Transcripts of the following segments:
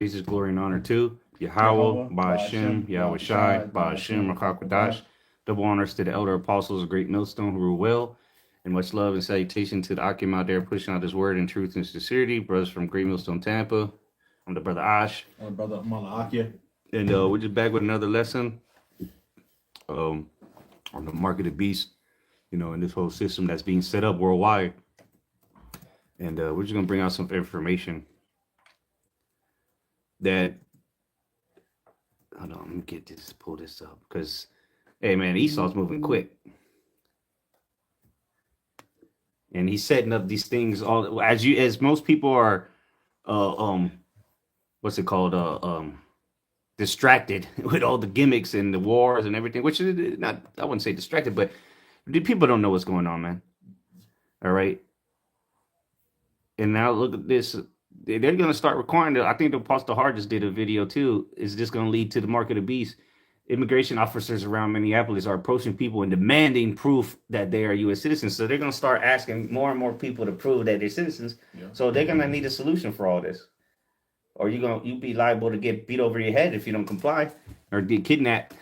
Jesus, glory, and honor to Yahweh, Yahweh, Ba'ashem, Ba'ashem, Yahweh Shai, Yahushai, Ba'ashem, Ba'ashem, Rakakwadash. Rakakwadash. Double honors to the elder apostles of Great Millstone who rule well, and much love and salutation to the Akim out there pushing out his word in truth and sincerity. Brothers from Great Millstone, Tampa. I'm the brother Ash. My brother Malakia. And we're just back with another lesson on the mark of the beast, in this whole system that's being set up worldwide. And we're just going to bring out some information that, hold on, let me pull this up, because, hey, man, Esau's moving quick. And he's setting up these things all as most people are, what's it called, distracted with all the gimmicks and the wars and everything, which is not, I wouldn't say distracted, but the people don't know what's going on, man. All right. And now look at this. They're going to start requiring I think the Apostle Hart just did a video too. Is this going to lead to the mark of the beast? Immigration officers around Minneapolis are approaching people and demanding proof that they are U.S. citizens. So they're going to start asking more and more people to prove that they're citizens. Yeah. So they're going to need a solution for all this. Or you'll be liable to get beat over your head if you don't comply or get kidnapped.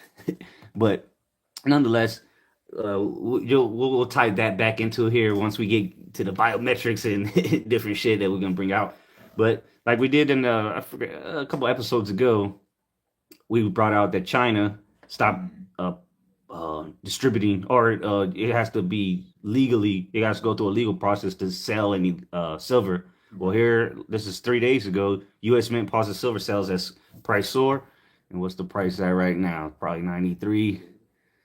But nonetheless, we'll tie that back into here once we get to the biometrics and different shit that we're gonna bring out. But like we did in I forget, a couple episodes ago, we brought out that China stopped distributing, or it has to be legally. It has to go through a legal process to sell any silver. Well, here, this is 3 days ago. U.S. Mint pauses silver sales as price soar. And what's the price at right now? Probably 93.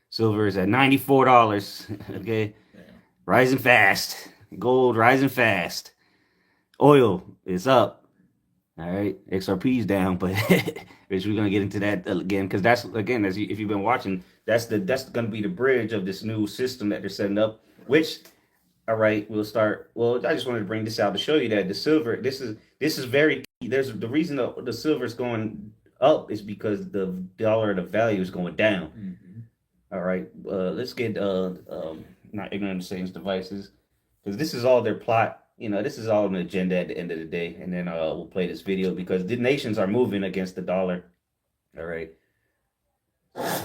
Silver is at $94. Okay. Damn. Rising fast. Gold rising fast. Oil is up. All right. XRP is down, but which we're gonna get into that again, because that's again, if you've been watching, that's gonna be the bridge of this new system that they're setting up. Which, all right, we'll start. Well, I just wanted to bring this out to show you that the silver. This is very key. There's the reason the silver is going up is because the dollar, the value is going down. Mm-hmm. All right, let's get not ignorant of Satan's devices, because this is all their plot. This is all an agenda at the end of the day. And then we'll play this video because the nations are moving against the dollar. All right. Pause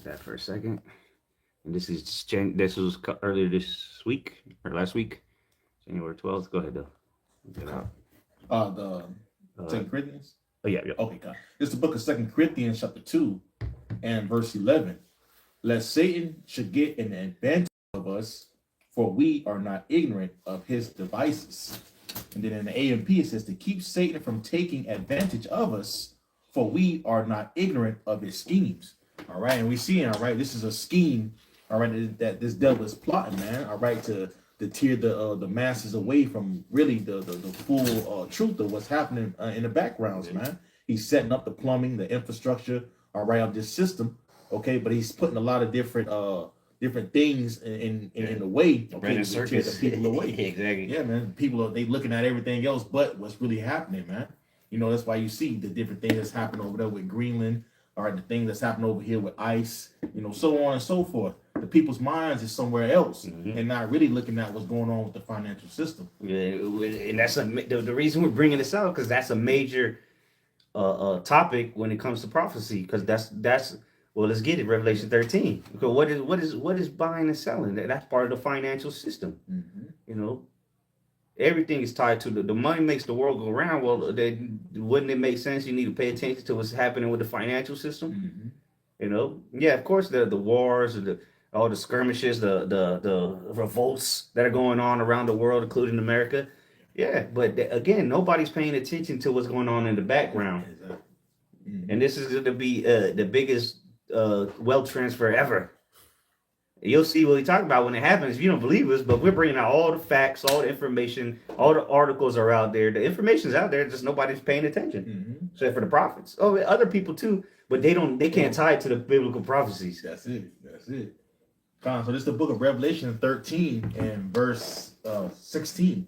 that for a second. And this was earlier this week or last week, January 12th. Go ahead, though. Get out. The 2 Corinthians. Oh yeah. Okay, God. It's the book of 2 Corinthians, chapter 2, and verse 11. Lest Satan should get an advantage of us, for we are not ignorant of his devices. And then in the AMP it says to keep Satan from taking advantage of us, for we are not ignorant of his schemes. All right, and we see, all right, this is a scheme, all right, that this devil is plotting, man. All right, to tear the masses away from really the full truth of what's happening in the backgrounds, man. He's setting up the plumbing, the infrastructure, all right, of this system, okay, but he's putting a lot of different things in the way, okay, to tear the people away. Exactly. Yeah, man. People they looking at everything else but what's really happening, man. That's why you see the different things that's happening over there with Greenland. All right, the thing that's happening over here with ice, so on and so forth. The people's minds is somewhere else, and not really looking at what's going on with the financial system. Yeah, and that's the reason we're bringing this out, because that's a major topic when it comes to prophecy. Because that's well, let's get it. Revelation 13. Because what is buying and selling? That's part of the financial system. Mm-hmm. Everything is tied to the money makes the world go around. Well, wouldn't it make sense? You need to pay attention to what's happening with the financial system. Mm-hmm. Yeah, of course, the wars, all the skirmishes, the revolts that are going on around the world, including America. Yeah, but again, nobody's paying attention to what's going on in the background. Mm-hmm. And this is going to be the biggest wealth transfer ever. You'll see what we talk about when it happens. If you don't believe us, but we're bringing out all the facts, all the information, all the articles are out there. The information's out there, just nobody's paying attention. Mm-hmm. Except for the prophets. Oh, other people too, but they can't tie it to the biblical prophecies. That's it. So this is the book of Revelation 13 and verse 16.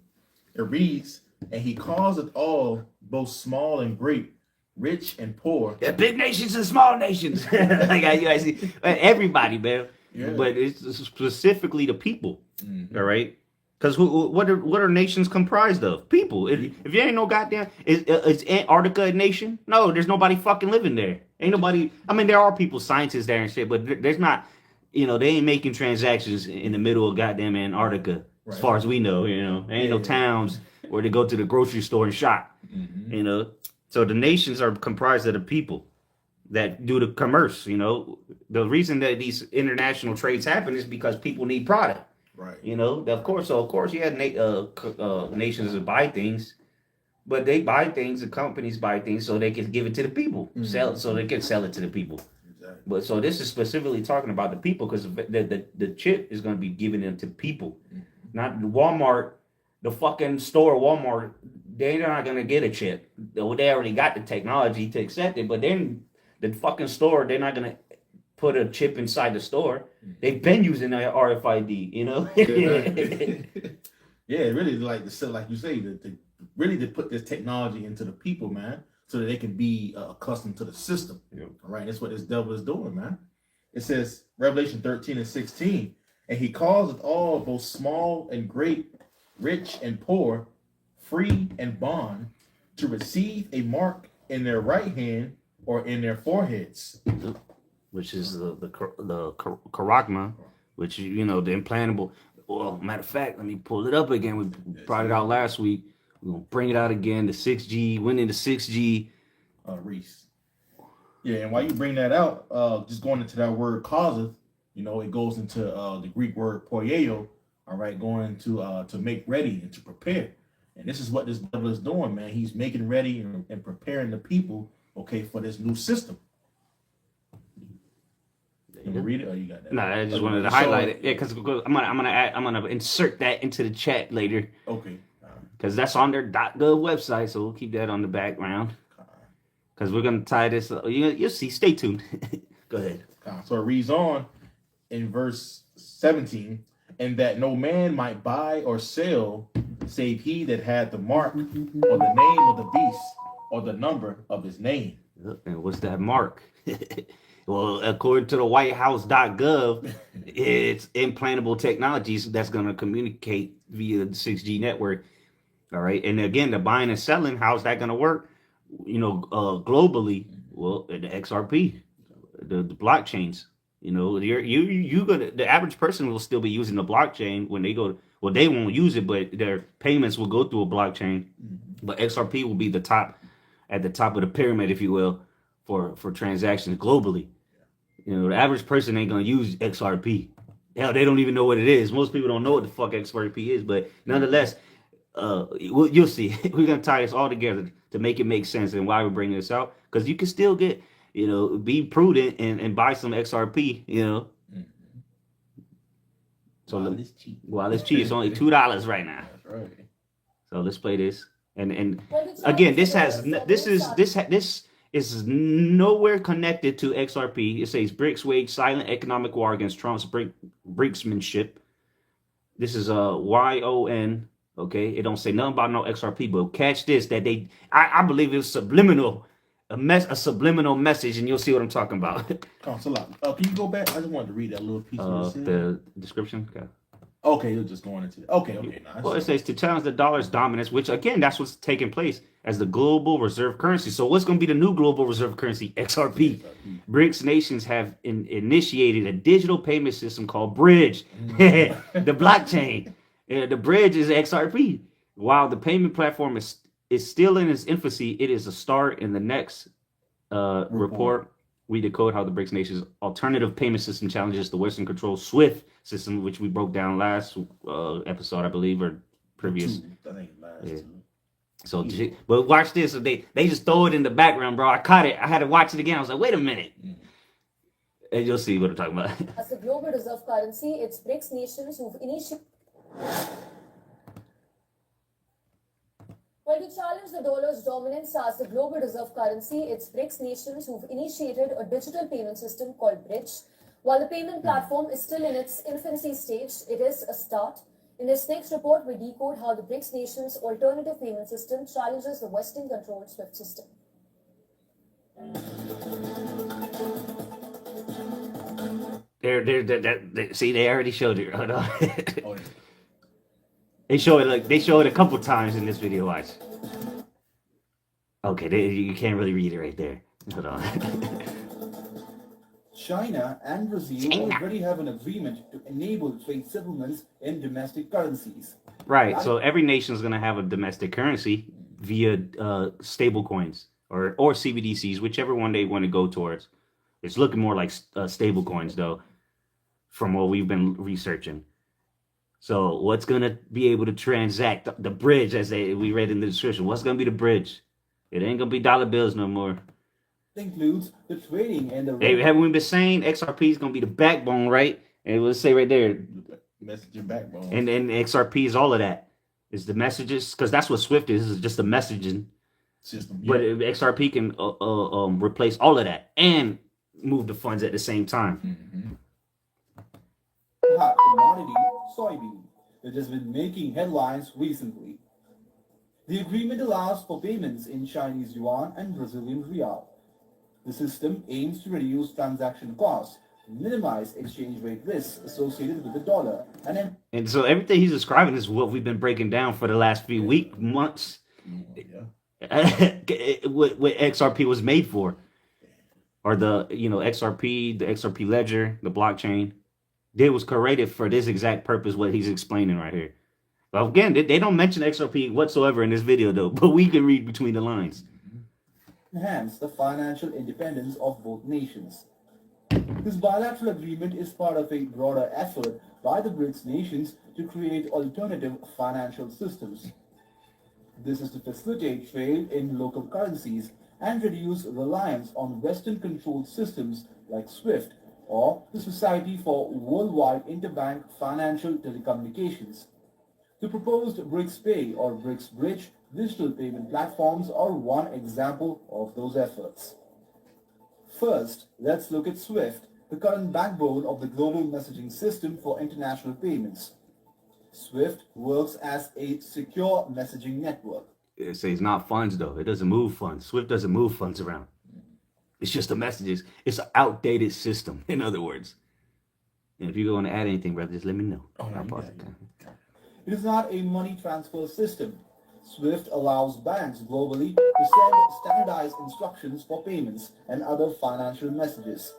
It reads, and he causeth all, both small and great, rich and poor. Yeah, big nations and small nations. Like you guys see, everybody, man. Yeah. But it's specifically the people. Mm-hmm. All right. Because what are nations comprised of? People. If you ain't no goddamn, is Antarctica a nation? No, there's nobody fucking living there. Ain't nobody. I mean, there are people, scientists there and shit, but there's not. They ain't making transactions in the middle of goddamn Antarctica, as far as we know. There ain't no towns where they go to the grocery store and shop. So the nations are comprised of the people that do the commerce. The reason that these international trades happen is because people need product. Right. Of course, you had nations that buy things, but they buy things. The companies buy things so they can give it to the people, sell, so they can sell it to the people. Exactly. But so this is specifically talking about the people because the chip is going to be given into people, not Walmart. The fucking store, Walmart, they're not going to get a chip. They already got the technology to accept it, but then the fucking store, they're not going to put a chip inside the store. They've been using their RFID, Yeah, really, like you say, to put this technology into the people, man, so that they can be accustomed to the system. Yep. All right, that's what this devil is doing, man. It says Revelation 13:16, and he causeth all, both small and great, rich and poor, free and bond, to receive a mark in their right hand or in their foreheads. Which is the charagma, which the implantable. Well, matter of fact, let me pull it up again. We brought it out last week. We're gonna bring it out again. The 6G went into 6G. Reese. Yeah, and while you bring that out, just going into that word causeth, it goes into the Greek word poieo. All right, going to make ready and to prepare. And this is what this devil is doing, man. He's making ready and preparing the people, okay, for this new system. You read it, or you got that? No, I just wanted to highlight it. Yeah, because I'm gonna insert that into the chat later. Okay. Because that's on their .gov website, so we'll keep that on the background. Because we're gonna tie this. You'll see. Stay tuned. Go ahead. So it reads on in verse 17, and that no man might buy or sell, save he that had the mark or the name of the beast or the number of his name. And what's that mark? Well, according to the WhiteHouse.gov, it's implantable technologies that's going to communicate via the 6G network. All right. And again, the buying and selling, how's that going to work? Globally, well, the XRP, the blockchains, the average person will still be using the blockchain when they go. Well, they won't use it, but their payments will go through a blockchain. But XRP will be at the top of the pyramid, if you will, for transactions globally. The average person ain't gonna use XRP. Hell, they don't even know what it is. Most people don't know what the fuck XRP is, but nonetheless, you'll see. We're gonna tie this all together to make it make sense and why we're bringing this out. Because you can still get, be prudent and buy some XRP. So while it's cheap, it's only $2 right now. That's right. So let's play this. And again, this is nowhere connected to XRP. It says BRICS wage silent economic war against Trump's brinksmanship. This is a YON. Okay, it don't say nothing about no XRP, but catch this: that I believe it's subliminal, a subliminal message, and you'll see what I'm talking about. Can you go back? I just wanted to read that little piece of the description. Okay, you're just going into okay. Nice. Well, it says to challenge the dollar's dominance, which again, that's what's taking place as the global reserve currency. So, what's going to be the new global reserve currency? XRP. BRICS nations have initiated a digital payment system called Bridge, the blockchain. The Bridge is XRP. While the payment platform is still in its infancy, it is a start. In the next report, we decode how the BRICS nations' alternative payment system challenges the Western-controlled SWIFT system, which we broke down last episode, I believe, or previous. I think last. Yeah. So, but watch this. They just throw it in the background, bro. I caught it. I had to watch it again. I was like, wait a minute. And you'll see what I'm talking about. As the global reserve currency, it's BRICS nations who've initiated. Well, to challenge the dollar's dominance as the global reserve currency, it's BRICS nations who've initiated a digital payment system called Bridge. While the payment platform is still in its infancy stage, it is a start. In this next report, we decode how the BRICS nations' alternative payment system challenges the Western-controlled SWIFT system. See, they already showed it. Oh, yeah. They show it like they show it a couple times in this video. Watch. Okay, you can't really read it right there. Hold on. China and Brazil already have an agreement to enable trade settlements in domestic currencies. Right. So every nation is going to have a domestic currency via stable coins or CBDCs, whichever one they want to go towards. It's looking more like stable coins, though, from what we've been researching. So what's going to be able to transact the bridge, as we read in the description? What's going to be the bridge? It ain't going to be dollar bills no more. Includes the trading and the Hey, haven't we been saying XRP is going to be the backbone, right? And let's say right there, Messenger backbone. and XRP is all of that. It's the messages, because that's what Swift is just the messaging System. But XRP can replace all of that and move the funds at the same time. hot commodity, soybean, which has been making headlines recently. The agreement allows for payments in Chinese yuan and Brazilian real. The system aims to reduce transaction costs, minimize exchange rate risks associated with the dollar, And so everything he's describing is what we've been breaking down for the last few months. What XRP was made for, or the XRP, the XRP ledger, the blockchain. It was created for this exact purpose. What he's explaining right here. But again, they don't mention XRP whatsoever in this video, though. But we can read between the lines. enhance the financial independence of both nations. This bilateral agreement is part of a broader effort by the BRICS nations to create alternative financial systems. This is to facilitate trade in local currencies and reduce reliance on Western-controlled systems like SWIFT or the Society for Worldwide Interbank Financial Telecommunications. The proposed BRICS Pay or BRICS Bridge digital payment platforms are one example of those efforts. First, let's look at SWIFT, the current backbone of the global messaging system for international payments. SWIFT works as a secure messaging network. It says not funds, though. It doesn't move funds. SWIFT doesn't move funds around. It's just the messages. It's an outdated system, in other words. And if you're going to add anything, brother, just let me know. I'll pause it. It is not a money transfer system. SWIFT allows banks globally to send standardized instructions for payments and other financial messages.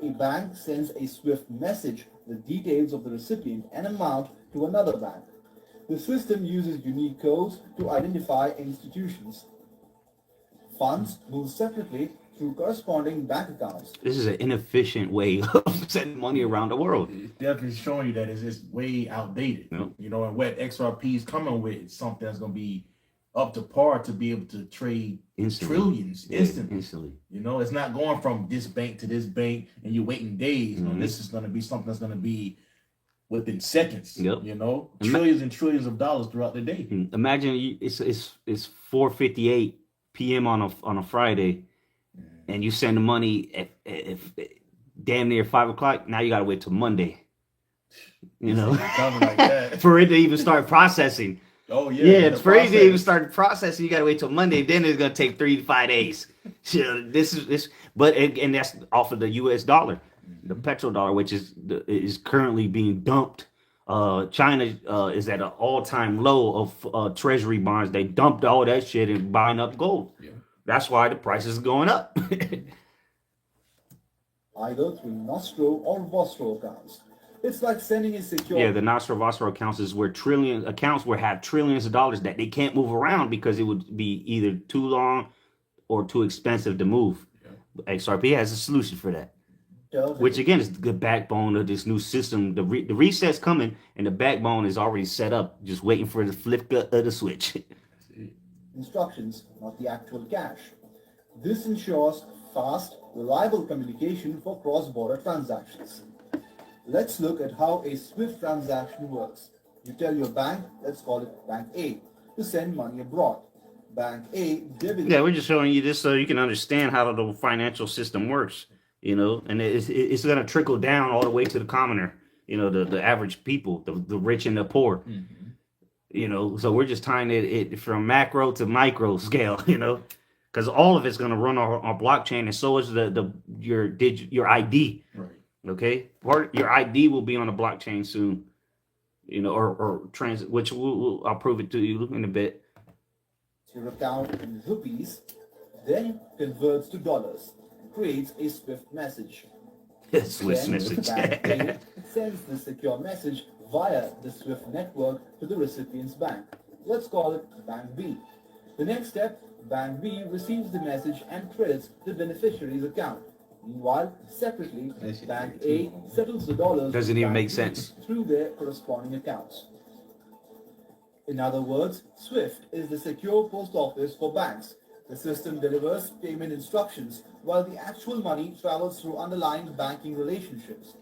A bank sends a SWIFT message with details of the recipient and amount to another bank. The system uses unique codes to identify institutions. Funds move separately through corresponding bank accounts. This is an inefficient way of sending money around the world. It's definitely showing you that it's way outdated. Yep. And what XRP is coming with is something that's going to be up to par to be able to trade Instantly. trillions instantly. Instantly. It's not going from this bank to this bank and you're waiting days. This is going to be something that's going to be within seconds. Yep. Trillions and trillions of dollars throughout the day. Imagine it's 4:58 p.m. on a Friday, and you send the money at damn near 5 o'clock. Now you gotta wait till Monday. Something like that. For it to even start processing. Oh yeah. Yeah, for it to even start processing, you gotta wait till Monday. Then it's gonna take 3 to 5 days. So and that's off of the U.S. dollar, the petrodollar, which is currently being dumped. China is at an all-time low of treasury bonds. They dumped all that shit and buying up gold. Yeah. That's why the price is going up. Either through Nostro or Vostro accounts. It's like sending a secure... Yeah, the Nostro Vostro accounts is where accounts will have trillions of dollars that they can't move around because it would be either too long or too expensive to move. Yeah. XRP has a solution for that. Which again is the backbone of this new system. The reset's coming, and the backbone is already set up, just waiting for the flip of the switch. Instructions, not the actual cash. This ensures fast, reliable communication for cross-border transactions. Let's look at how a SWIFT transaction works. You tell your bank, let's call it Bank A, to send money abroad. Bank A debits... Yeah, we're just showing you this so you can understand how the financial system works. And it's going to trickle down all the way to the commoner, the average people, the rich and the poor, so we're just tying it from macro to micro scale, because all of it's going to run on blockchain, and so is your ID. Right. Okay. Your ID will be on a blockchain soon. or transit, which I'll prove it to you in a bit. Your account in rupees, then converts to dollars, creates a SWIFT message. Swiss Then, message. Bank A sends the secure message via the SWIFT network to the recipient's bank. Let's call it Bank B. The next step, Bank B receives the message and credits the beneficiary's account. Meanwhile, separately, Bank A settles the dollars Doesn't with even Bank make B sense. through their corresponding accounts. In other words, SWIFT is the secure post office for banks. The system delivers payment instructions while the actual money travels through underlying banking relationships.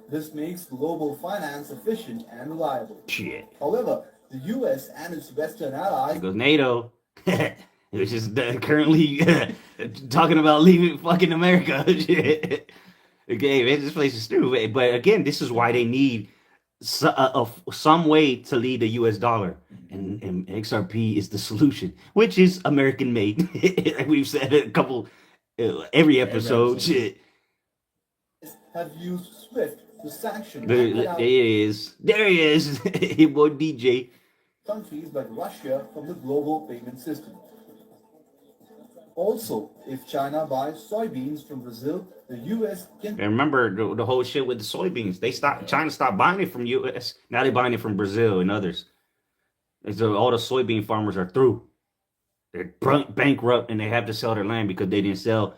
This makes global finance efficient and reliable. Shit. However, the US and its Western allies There goes NATO. Which is currently talking about leaving fucking America. Shit. Okay, man, this place is stupid. But again, this is why they need some way to lead the US dollar. And XRP is the solution, which is American made. Like we've said a couple, every episode. Shit. have used SWIFT to sanction There, and cut there out he is. There he is. Hey, boy, DJ. countries like Russia from the global payment system. Also, if China buys soybeans from Brazil, the US can And remember the whole shit with the soybeans. China stopped buying it from US. Now they're buying it from Brazil and others. And so all the soybean farmers are through. They're bankrupt and they have to sell their land because they didn't sell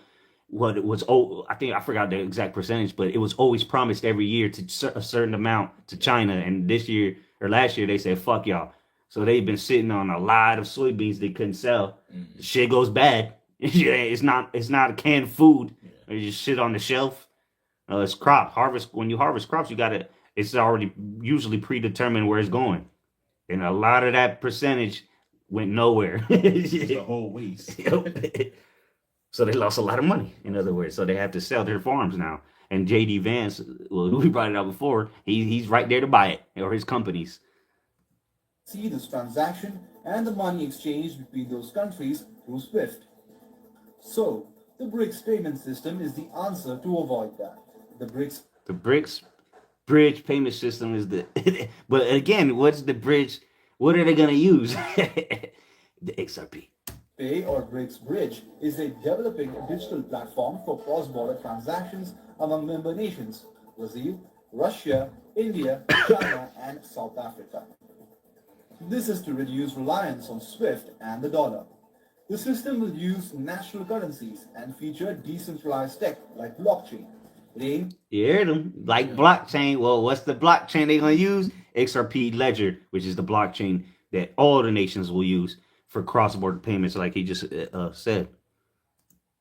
what it was. Oh, I think I forgot the exact percentage, but it was always promised every year to a certain amount to China. And this year or last year, they said, fuck y'all. So they've been sitting on a lot of soybeans they couldn't sell. The shit goes bad. It's not canned food. It's just shit on the shelf. It's crop harvest. When you harvest crops, it's already usually predetermined where it's going. And a lot of that percentage went nowhere. It's a whole waste. So they lost a lot of money, in other words. So they have to sell their farms now. And JD Vance, well, we brought it out before, he's right there to buy it, or his companies. see this transaction and the money exchanged between those countries through SWIFT. So, the BRICS payment system is the answer to avoid that. The BRICS Bridge payment system is the but again, what's the bridge? What are they gonna use? The XRP. Pay or BRICS Bridge is a developing digital platform for cross-border transactions among member nations: Brazil, Russia, India, China, and South Africa. This is to reduce reliance on SWIFT and the dollar. The system will use national currencies and feature decentralized tech like blockchain. You heard them, like blockchain. Well, what's the blockchain they're gonna use? XRP Ledger, which is the blockchain that all the nations will use for cross-border payments, like he just said.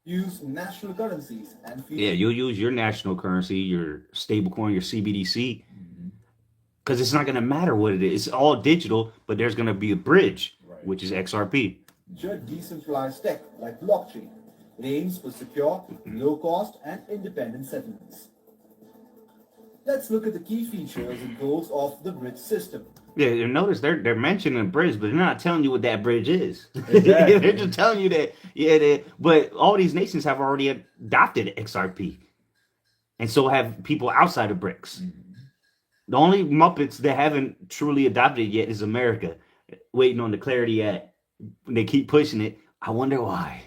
Use national currencies and feature Yeah, you'll use your national currency, your stablecoin, your CBDC, because it's not gonna matter what it is. It's all digital, but there's gonna be a bridge, which is XRP. decentralized tech like blockchain. It aims for secure, low-cost, and independent settlements. Let's look at the key features and goals of the bridge system. Yeah, you notice they're mentioning a bridge, but they're not telling you what that bridge is. Exactly. They're just telling you that, but all these nations have already adopted XRP. And so have people outside of BRICS. The only Muppets that haven't truly adopted it yet is America, waiting on the Clarity Act. They keep pushing it. I wonder why.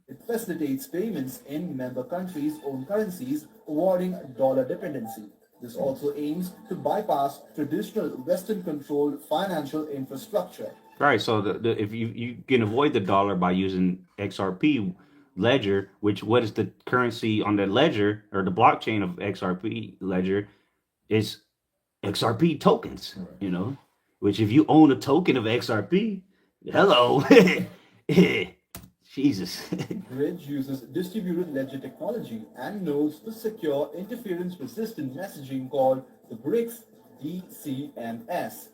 It facilitates payments in member countries' own currencies, avoiding dollar dependency. This also aims to bypass traditional Western-controlled financial infrastructure. Right. So if you can avoid the dollar by using XRP ledger, what is the currency on the ledger or the blockchain of XRP ledger is XRP tokens, which if you own a token of XRP, hello, Jesus. Bridge uses distributed ledger technology and nodes for secure interference-resistant messaging called the BRICS DCMS.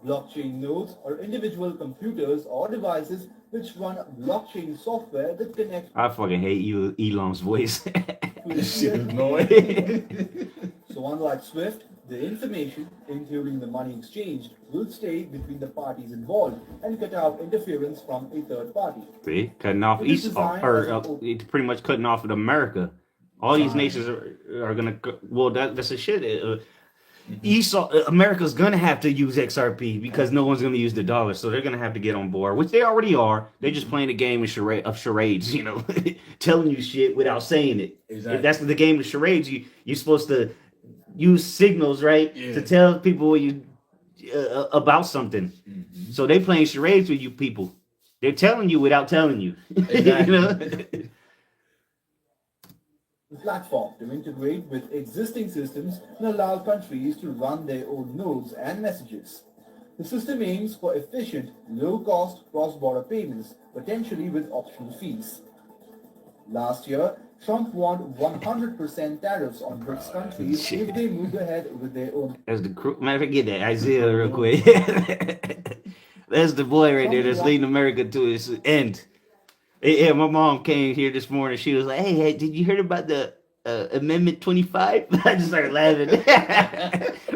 Blockchain nodes are individual computers or devices which run blockchain software that connect I fucking hate you, Elon's voice. to This shit is the annoying. So unlike SWIFT, the information, including the money exchanged, will stay between the parties involved and cut out interference from a third party. See, cutting off It is East, designed or as a- it's pretty much cutting off of America. All these nations are gonna. Well, that's a shit. Esau, America's gonna have to use XRP because no one's gonna use the dollar, so they're gonna have to get on board, which they already are. They're just playing a game of charades, you know, telling you shit without saying it. Exactly. If that's the game of charades, you're supposed to use signals, right, to tell people about something. So they playing charades with you people. They're telling you without telling you. Exactly. You know? The platform to integrate with existing systems and allow countries to run their own nodes and messages. The system aims for efficient, low-cost cross-border payments, potentially with optional fees. Last year, Trump wanted 100% tariffs on BRICS countries if they moved ahead with their own. That's the matter of fact, get that Isaiah real quick. That's the boy right there that's leading America to its end. Yeah, my mom came here this morning. She was like, "Hey, did you hear about the Amendment 25?" I just started laughing.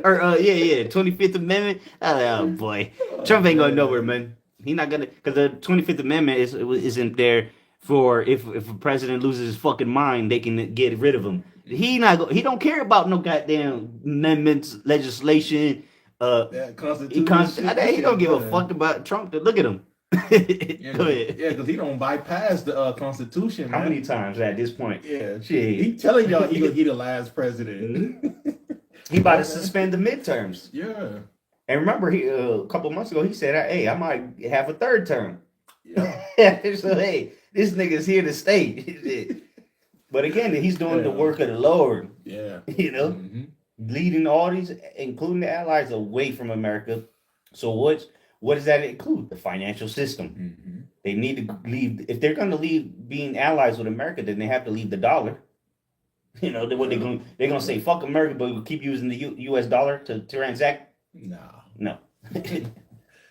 Or 25th Amendment. I was like, oh boy, Trump ain't going nowhere, man. He not gonna, because the 25th Amendment isn't there for if a president loses his fucking mind, they can get rid of him. He don't care about no goddamn amendments, legislation. Constitution. He don't give a fuck about Trump. Look at him. Go ahead. Yeah, because he don't bypass the Constitution. How man. many times at this point? Yeah, shit. He telling y'all he gonna be the last president. He about to suspend the midterms. Yeah. And remember, he a couple months ago he said, "Hey, I might have a third term." Yeah. So hey, this nigga's here to stay. But again, he's doing the work of the Lord. Yeah. You know, leading all these, including the allies, away from America. So what does that include? The financial system. They need to leave. If they're going to leave being allies with America, then they have to leave the dollar. You know, what they're gonna say, fuck America, but we'll keep using the U.S. dollar to transact. No. This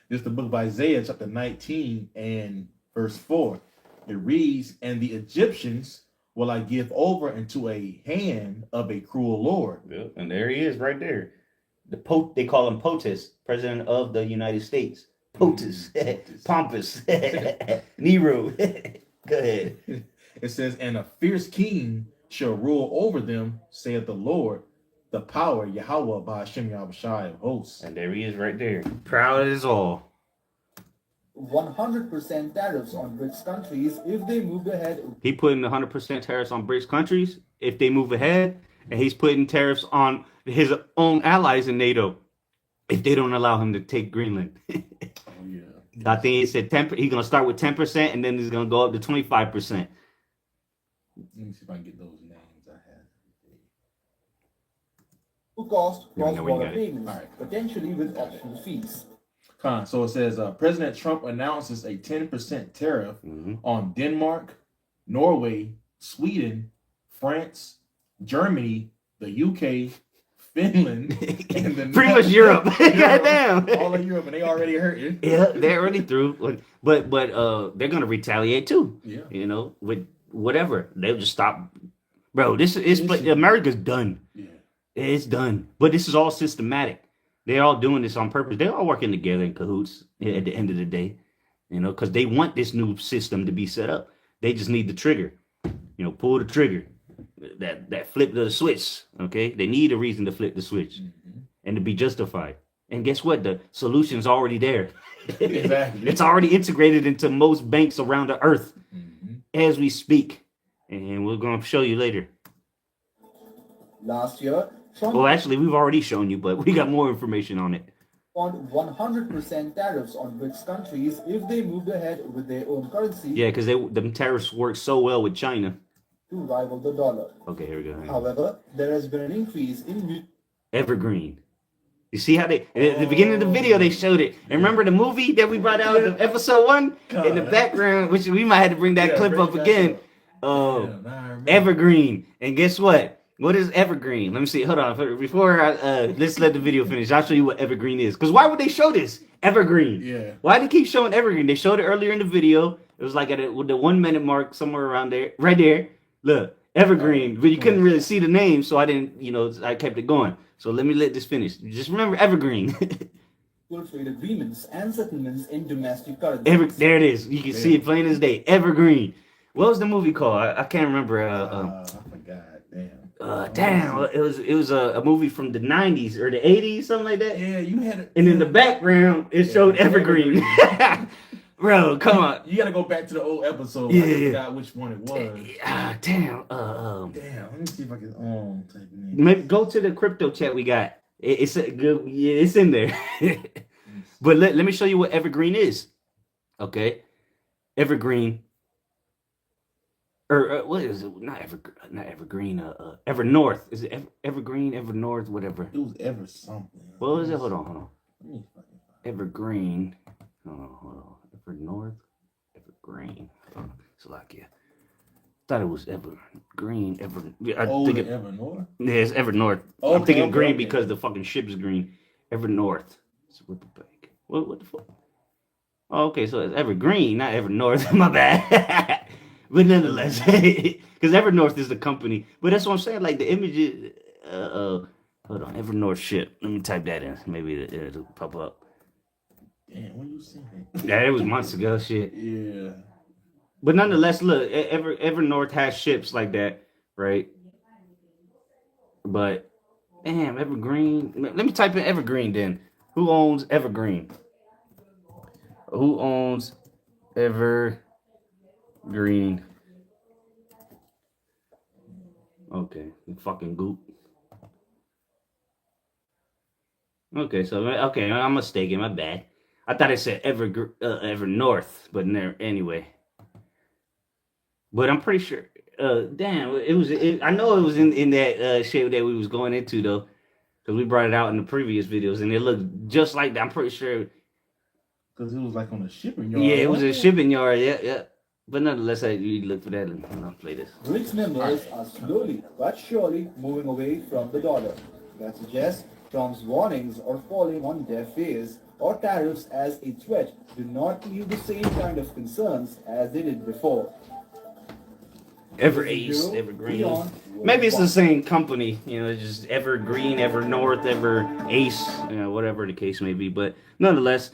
is the book of Isaiah, chapter 19 and verse 4. It reads, "And the Egyptians will I give over into a hand of a cruel Lord." Yeah, and there he is, right there. They call him POTUS, President of the United States. POTUS, pompous, Nero. Go ahead. It says, "And a fierce king shall rule over them, saith the Lord, the power, Yahweh, by Hashem Yahushai of hosts." And there he is right there. Proud as all. 100% tariffs on BRICS countries if they moved ahead. He putting 100% tariffs on BRICS countries if they move ahead, and he's putting tariffs on his own allies in NATO if they don't allow him to take Greenland. I think he said 10. He's gonna start with 10%, and then he's gonna go up to 25%. Let me see if I can get those names I had. To cost cross-border it. payments, potentially with optional fees. So it says, President Trump announces a 10% tariff on Denmark, Norway, Sweden, France, Germany, the UK, Finland, and the pretty much Europe. Goddamn. All of Europe, and they already hurting. Yeah, they're already through. But they're gonna retaliate too. Yeah. You know, with whatever. They'll just stop. Bro, this is America's done. Yeah. It's done. But this is all systematic. They're all doing this on purpose. They're all working together in cahoots at the end of the day. You know, because they want this new system to be set up. They just need the trigger. You know, pull the trigger. That flip the switch. Okay? They need a reason to flip the switch. And to be justified. And guess what? The solution's already there. Exactly. It's already integrated into most banks around the earth as we speak. And we're going to show you later. Last year, Trump Well, actually, we've already shown you, but we got more information on it. wanted 100% tariffs on BRICS countries if they moved ahead with their own currency Yeah, because the tariffs work so well with China. to rival the dollar. Okay, here we go. However, there has been an increase in Evergreen. You see how at the beginning of the video they showed it. And remember the movie that we brought out in episode 1? In the background, which we might have to bring that clip up again. Evergreen. And guess what? What is evergreen? Let me see. Hold on. Before let's let the video finish. I'll show you what evergreen is. Because why would they show this? Evergreen. Yeah. Why do they keep showing evergreen? They showed it earlier in the video. It was like with the 1 minute mark, somewhere around there. Right there. Look. Evergreen. But you couldn't really see the name, so I didn't, I kept it going. So let me let this finish. Just remember evergreen. trade agreements and settlements in domestic currencies. There it is. You can see it plain as day. Evergreen. What was the movie called? I can't remember. I forgot. Damn. Damn, it was a movie from the 90s or the 80s, something like that. Yeah, you had it. And in the background, it showed Evergreen. Bro, come on. You gotta go back to the old episode. Yeah, I forgot which one it was. Damn. Damn, let me see if I can type it in. Maybe go to the crypto chat we got. It's a good. Yeah, it's in there. But let me show you what Evergreen is. Okay, Evergreen. Or what is it? Not Evergreen. Evernorth. Is it Evergreen? Evernorth? Whatever. It was ever something. What was it? Hold on. Let me fucking find Evergreen. Hold on. Evernorth. Evergreen. Slovakia. Thought it was Evergreen. it. Evernorth? Yeah, it's Evernorth. Okay, I'm thinking green okay. because the fucking ship is green. Evernorth. It's Whipperbank. What the fuck? Oh, okay, so it's Evergreen, not Evernorth. My bad. But nonetheless, because Evernorth is the company. But that's what I'm saying. Like the images. Hold on, Evernorth ship. Let me type that in. Maybe it'll pop up. Damn, when you seen it? Yeah, it was months ago. Shit. Yeah. But nonetheless, look, Evernorth has ships like that, right? But damn, Evergreen. Let me type in Evergreen then. Who owns Evergreen? Who owns Evergreen? Okay, fucking goop. Okay, so I'm mistaken. My bad. I thought it said Evernorth, but anyway. But I'm pretty sure. Damn, it was. I know it was in that shit that we was going into though, because we brought it out in the previous videos, and it looked just like that. I'm pretty sure. Because it was like on a shipping yard. Yeah, it was a shipping yard. Yeah. But nonetheless, you look for that and I'll play this. BRICS members are slowly but surely moving away from the dollar. That suggests Trump's warnings are falling on deaf ears, or tariffs as a threat do not leave the same kind of concerns as they did before. Evergreen. Maybe it's the same company, just Evergreen, Evernorth, Ace, whatever the case may be. But nonetheless,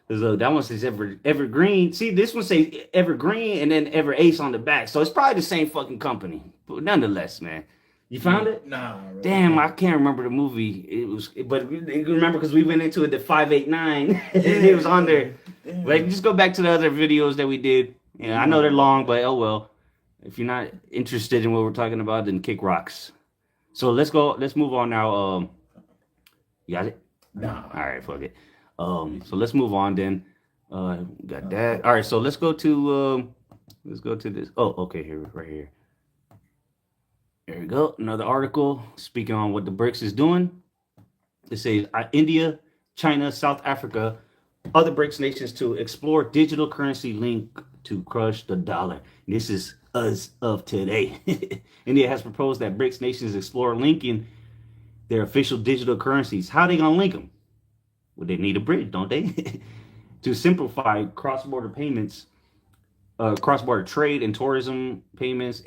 that one says Evergreen. See, this one says Evergreen and then Ace on the back. So it's probably the same fucking company. But nonetheless, man. You found it? Nah. Damn, I can't remember the movie. But you remember because we went into it, the 589. It was on there. Damn. Like, just go back to the other videos that we did. Yeah, I know they're long, but oh well. If you're not interested in what we're talking about, then kick rocks. So let's move on now. You got it? Nah. All right, fuck it. So let's move on then. Got that. All right, so let's go to this. Oh, okay, right here. There we go. Another article speaking on what the BRICS is doing. It says India, China, South Africa, other BRICS nations to explore digital currency link to crush the dollar. This is as of today. India has proposed that BRICS nations explore linking their official digital currencies. How are they gonna link them? Well, they need a bridge, don't they? To simplify cross-border payments, cross-border trade and tourism payments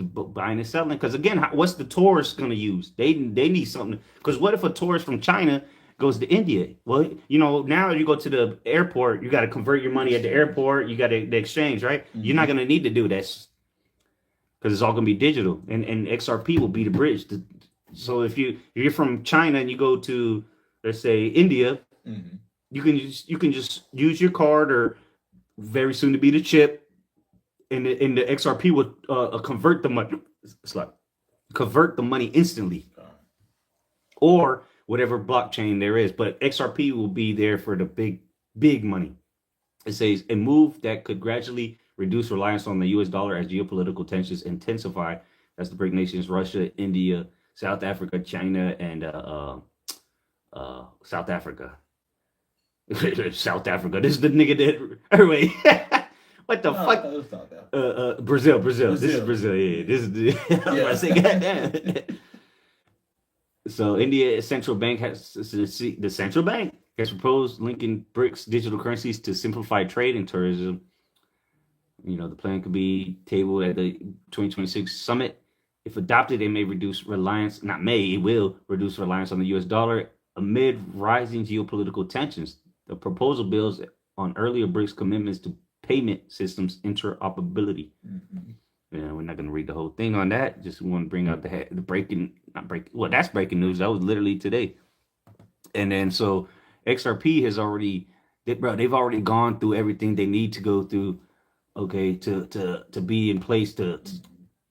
buying and selling. Because again, what's the tourist going to use? They need something. Because what if a tourist from China goes to India? Well, now you go to the airport, you got to convert your money at the airport. You got the exchange, right? Mm-hmm. You're not going to need to do that because it's all going to be digital, and XRP will be the bridge. So if you're from China and you go to, let's say, India, mm-hmm. you can just use your card, or very soon to be the chip. And the XRP will convert the money. It's like convert the money instantly, or whatever blockchain there is. But XRP will be there for the big money. It says a move that could gradually reduce reliance on the U.S. dollar as geopolitical tensions intensify. That's the BRIC nations: Russia, India, South Africa, China, and South Africa. South Africa. This is the nigga that. Wait. What the fuck? Brazil. This is Brazil. Yeah, this is the. So India central bank the central bank has proposed linking BRICS digital currencies to simplify trade and tourism. The plan could be tabled at the 2026 summit. If adopted, it may reduce reliance. It will reduce reliance on the U.S. dollar amid rising geopolitical tensions. The proposal builds on earlier BRICS commitments to payment systems interoperability. Mm-hmm. we're not going to read the whole thing on that. Just want to bring out the breaking, not break. Well, that's breaking news. That was literally today. And then so XRP has already, they've already gone through everything they need to go through. Okay, to be in place to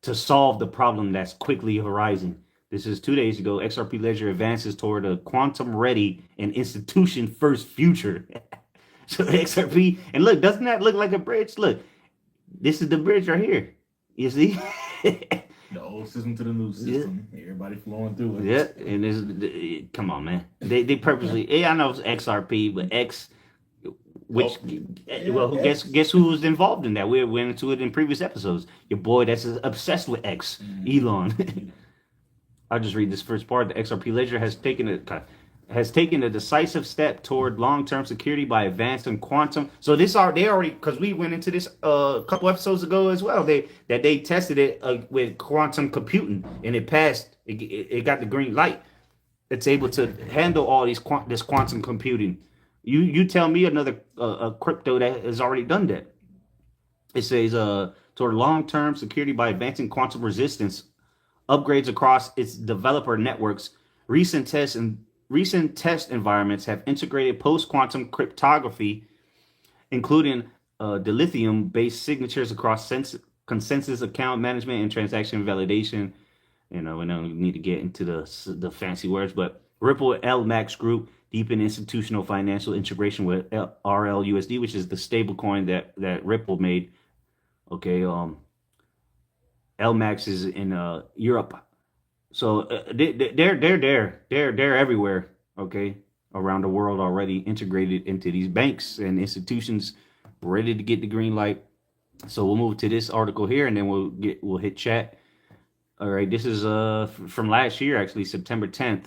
solve the problem that's quickly arising. This is 2 days ago. XRP Ledger advances toward a quantum-ready and institution-first future. So XRP, and look, doesn't that look like a bridge? Look, this is the bridge right here. You see? The old system to the new system. Yeah. Everybody flowing through it. Yeah, and this, come on, man. They purposely. Yeah, I know it's XRP, but X. Which, well, guess who was involved in that? We went into it in previous episodes. Your boy that's obsessed with X, Elon. I'll just read this first part. The XRP Ledger has taken a decisive step toward long-term security by advancing quantum. So they already, because we went into this a couple episodes ago as well. They tested it with quantum computing, and it passed. It got the green light. It's able to handle all this quantum computing. You tell me another crypto that has already done that. It says toward long-term security by advancing quantum resistance, upgrades across its developer networks. Recent test environments have integrated post-quantum cryptography, including dilithium-based signatures across consensus account management and transaction validation. We don't need to get into the fancy words, but Ripple LMAX Group deepen institutional financial integration with RLUSD, which is the stable coin that Ripple made. Okay, LMAX is in Europe, so they're everywhere. Okay, around the world already integrated into these banks and institutions, ready to get the green light. So we'll move to this article here, and then we'll hit chat. All right, this is from last year, actually, September 10th.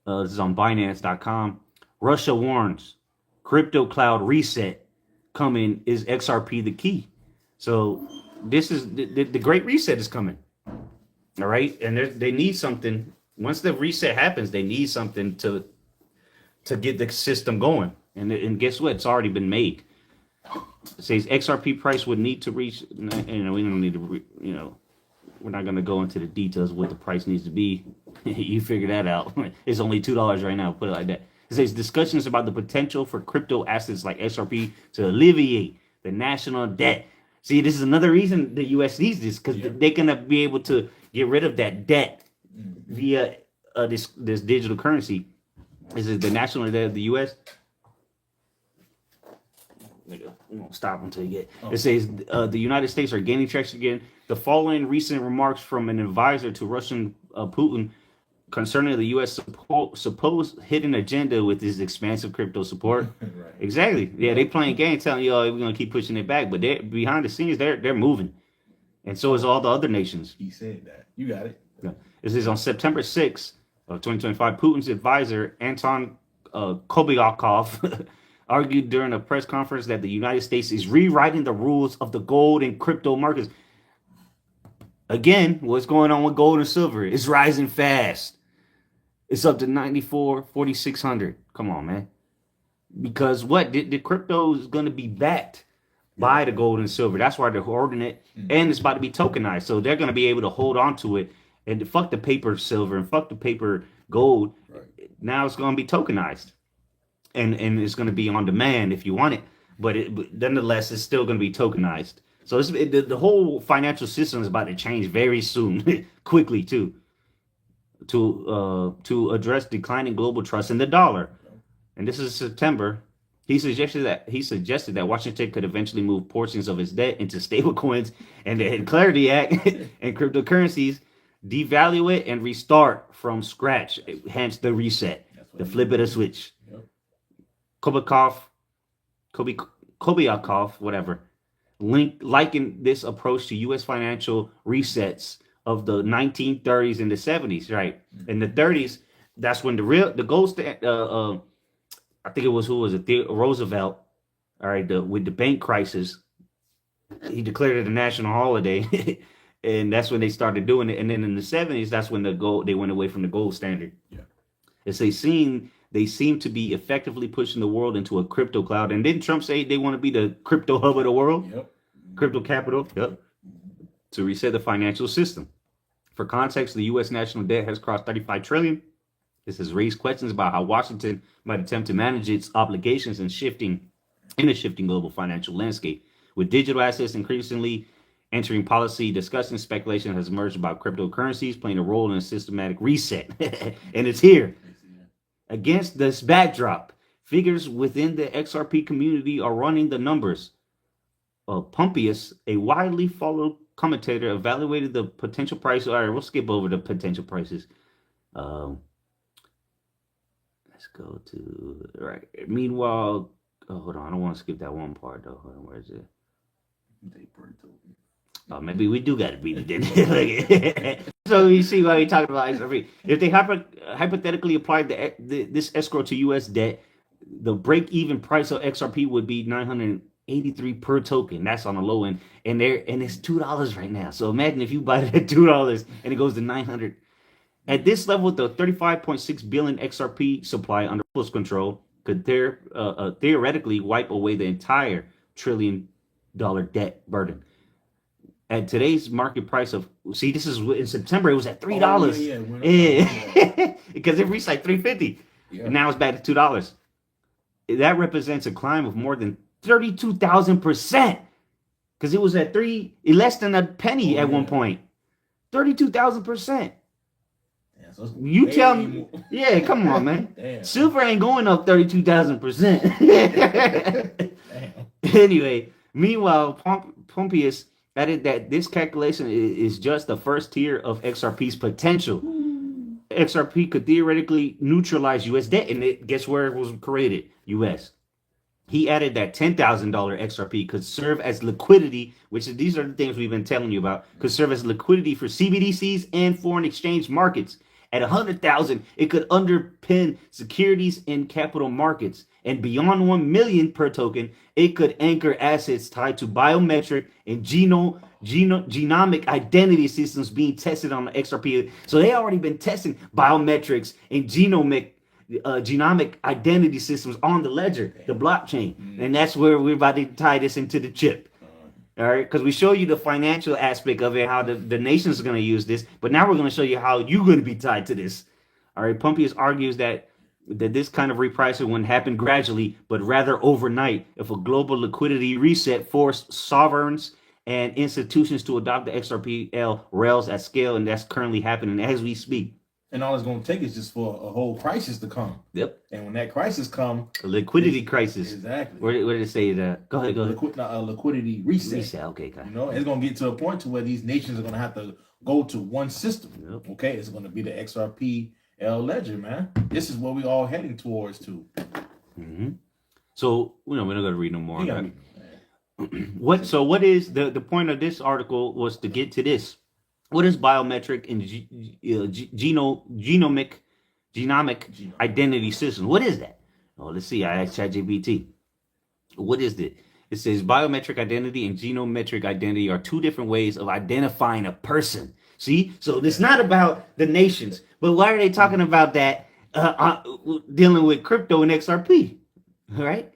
This is on Binance.com. Russia warns crypto cloud reset coming. Is XRP the key? So this is the great reset is coming. All right, and they need something. Once the reset happens, they need something to get the system going. And guess what? It's already been made. It says XRP price would need to reach. We don't need to. We're not going to go into the details of what the price needs to be. You figure that out. It's only $2 right now. Put it like that. It says discussions about the potential for crypto assets like XRP to alleviate the national debt. See, this is another reason the U.S. needs this, because they're going to be able to get rid of that debt via this digital currency. This is the national debt of the U.S. We won't stop until you get. It says the United States are gaining traction again. The following recent remarks from an advisor to Russian Putin concerning the U.S. supposed hidden agenda with this expansive crypto support. Right. Exactly. Yeah, they playing games, telling you, we're gonna keep pushing it back, but they're behind the scenes. They're moving, and so is all the other nations. He said that. You got it. Yeah. This is on September 6th of 2025. Putin's advisor Anton Kobiakov argued during a press conference that the United States is rewriting the rules of the gold and crypto markets. Again, what's going on with gold and silver? It's rising fast. It's up to 4,600. Come on, man. Because what? The crypto is going to be backed by the gold and silver. That's why they're hoarding it. And it's about to be tokenized. So they're going to be able to hold on to it. And fuck the paper silver and fuck the paper gold. Right. Now it's going to be tokenized. And it's going to be on demand if you want it. But nonetheless, it's still going to be tokenized. So the whole financial system is about to change very soon, quickly too, to address declining global trust in the dollar. And this is September. He suggested that Washington could eventually move portions of its debt into stablecoins and the Clarity Act and cryptocurrencies, devalue it and restart from scratch. Hence the reset, the flip of the switch. Yep. Kobiakov, whatever. Liken this approach to U.S. financial resets of the 1930s and the 70s, right? In the 30s, that's when the gold standard. I think it was Roosevelt. All right, with the bank crisis, he declared it a national holiday, and that's when they started doing it. And then in the 70s, that's when they went away from the gold standard. Yeah, as they seem to be effectively pushing the world into a crypto cloud. And didn't Trump say they want to be the crypto hub of the world? Yep. Crypto capital. Yep. to reset the financial system. For context, the U.S. national debt has crossed 35 trillion. This has raised questions about how Washington might attempt to manage its obligations in a shifting global financial landscape. With digital assets increasingly entering policy discussion, speculation has emerged about cryptocurrencies playing a role in a systematic reset. And it's here. Against this backdrop, figures within the XRP community are running the numbers. Pompeius, a widely followed commentator, evaluated the potential price. All right, we'll skip over the potential prices. Let's go to right. Meanwhile, hold on. I don't want to skip that one part though. Hold on, where is it? Maybe we do got to beat it then. So you see why we talking about XRP. If they hypothetically applied this escrow to U.S. debt, the break-even price of XRP would be 983 per token. That's on the low end, and it's $2 right now. So imagine if you buy it at $2 and it goes to 900. At this level, the 35.6 billion XRP supply under close control could theoretically wipe away the entire $1 trillion debt burden. At today's market price of, see, this is in September, it was at $3. Yeah. Because it reached like $3.50. Yeah. And now it's back to $2. That represents a climb of more than 32,000%. Because it was at less than a penny at one point. 32,000%. So you tell me, yeah, come on, man. Damn. Silver ain't going up 32,000%. Anyway, meanwhile, Pompeius added that this calculation is just the first tier of XRP's potential. XRP could theoretically neutralize U.S. debt, and guess where it was created? U.S. He added that $10,000 XRP could serve as liquidity, which these are the things we've been telling you about, could serve as liquidity for CBDCs and foreign exchange markets. At 100,000, it could underpin securities in capital markets. And beyond 1 million per token, it could anchor assets tied to biometric and genomic identity systems being tested on the XRP. So they already been testing biometrics and genomic identity systems on the ledger, the blockchain. And that's where we're about to tie this into the chip. All right, because we show you the financial aspect of it, how the nations are going to use this, but now we're going to show you how you're going to be tied to this. All right, Pompeius argues that this kind of repricing wouldn't happen gradually, but rather overnight, if a global liquidity reset forced sovereigns and institutions to adopt the XRPL rails at scale, and that's currently happening as we speak. And all it's going to take is just for a whole crisis to come. Yep. And when that crisis comes, a liquidity crisis. Exactly. Where did it say that? Go ahead. A liquidity reset. Reset. Okay. You know, it's going to get to a point to where these nations are going to have to go to one system. Yep. Okay, it's going to be the XRPL ledger, man. This is what we all heading towards too. Mm-hmm. So we're not going to read no more. So what is the point of this article was to get to this. What is biometric and genomic identity system? What is that? Oh, let's see. I asked ChatGPT. What is it? It says biometric identity and genomic identity are two different ways of identifying a person. See? So it's not about the nations. But why are they talking about that dealing with crypto and XRP? All right?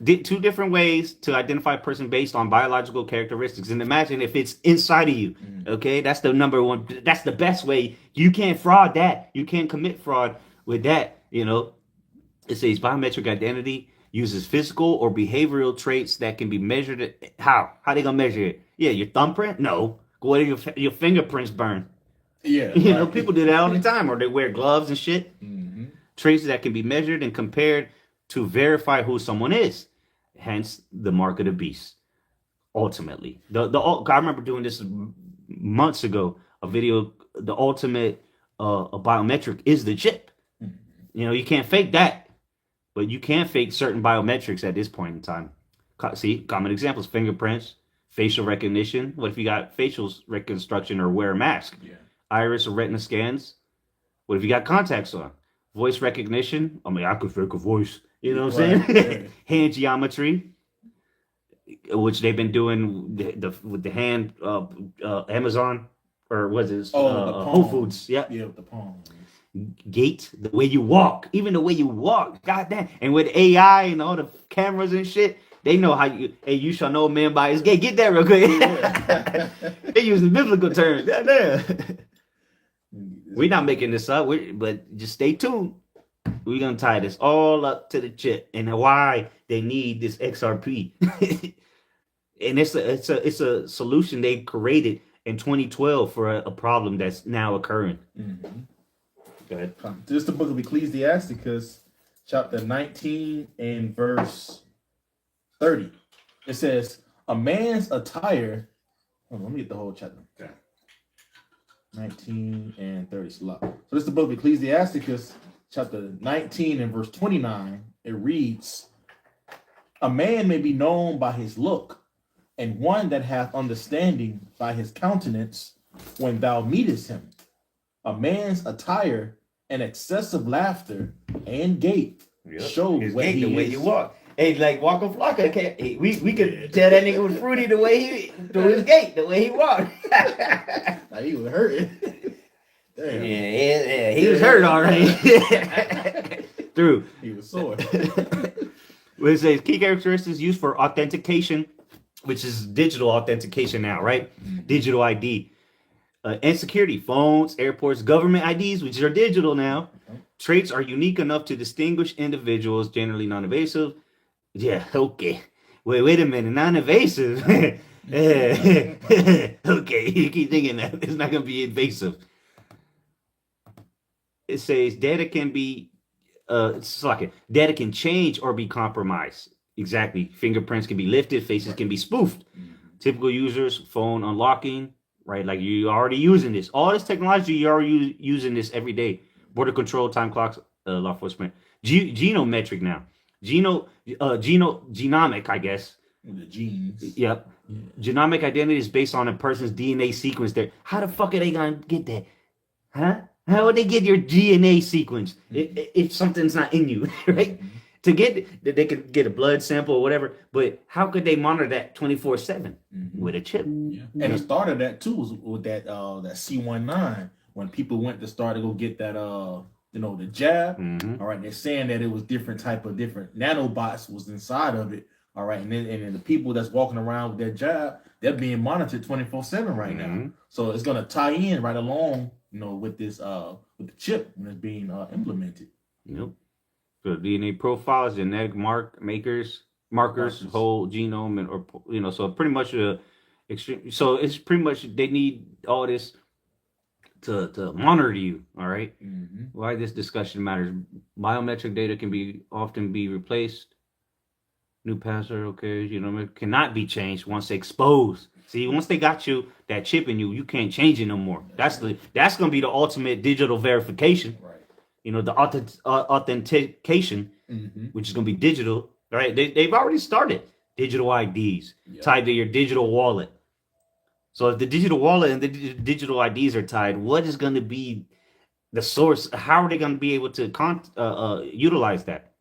Two different ways to identify a person based on biological characteristics. And imagine if it's inside of you. Okay, that's the number one. That's the best way. You can't fraud that. You can't commit fraud with that. You know, it says biometric identity uses physical or behavioral traits that can be measured. How they gonna measure it? Yeah, your thumbprint? No. Go where your fingerprints burn. Yeah, you know, people do that all the time, or they wear gloves and shit. Mm-hmm. Traits that can be measured and compared to verify who someone is, hence the mark of the beast. Ultimately, I remember doing this months ago. A video, the ultimate a biometric is the chip. You know, you can't fake that, but you can fake certain biometrics at this point in time. See, common examples: fingerprints, facial recognition. What if you got facial reconstruction or wear a mask? Yeah. Iris or retina scans. What if you got contacts on? Voice recognition. I mean, I could fake a voice. You know what I'm saying? Right. Hand geometry, which they've been doing with the hand Amazon, or was it Whole Foods? Yep. Yeah, with the palm. Gait, the way you walk, even the way you walk. God damn. And with AI and all the cameras and shit, They know how you. Hey, you shall know a man by his gait. Get that real quick. They using biblical terms. Damn. We're not making this up. But just stay tuned. We're gonna tie this all up to the chip and why they need this XRP. And it's a solution they created in 2012 for a problem that's now occurring. Mm-hmm. Go ahead. This is the book of Ecclesiasticus, chapter 19 and verse 30. It says, a man's attire. Hold on, let me get the whole chapter. Okay. 19 and 30. So this is the book of Ecclesiasticus, chapter 19 and verse 29. It reads, a man may be known by his look, and one that hath understanding by his countenance when thou meetest him. A man's attire and excessive laughter and gait show His what gait, he the way is. he walk. Hey, like Waka Flocka. Hey, we could tell that nigga was fruity the way he through his gait, the way he walked. Now he was hurting. Damn. Yeah, he was hurt already. Through. He was sore. Well, it says key characteristics used for authentication, which is digital authentication now, right? Mm-hmm. Digital ID. And security, phones, airports, government IDs, which are digital now. Traits are unique enough to distinguish individuals, generally non-invasive. Yeah, okay. Wait a minute, non-invasive. Okay, you keep thinking that it's not going to be invasive. It says data can be, data can change or be compromised. Exactly. Fingerprints can be lifted, faces can be spoofed. Mm-hmm. Typical users, phone unlocking, right? Like you're already using this. All this technology, you're already using this every day. Border control, time clocks, law enforcement. Genometric now. Genomic, I guess. The genes. Yep. Yeah. Genomic identity is based on a person's DNA sequence. There. How the fuck are they gonna get that? Huh? How would they get your DNA sequence if something's not in you, right? Mm-hmm. To get, they could get a blood sample or whatever, but how could they monitor that 24/7 with a chip? Yeah. And it started that too was with that C19 when people went to start to go get that the jab. Mm-hmm. All right, they're saying that it was different nanobots was inside of it. All right, and then the people that's walking around with their jab, they're being monitored 24/7 right now. So it's gonna tie in right along, with this with the chip when it's being implemented. Yep. So DNA profiles, genetic markers, whole genome, and so pretty much extreme. So it's pretty much they need all this to monitor you. All right. Mm-hmm. Why this discussion matters? Biometric data can often be replaced. New password, okay, it cannot be changed once exposed. See, once they got that chip in you, you can't change it no more. That's gonna be the ultimate digital verification. Right. The authentication, which is going to be digital, right? They've already started digital IDs tied to your digital wallet. So if the digital wallet and the digital IDs are tied, what is going to be the source? How are they going to be able to utilize that?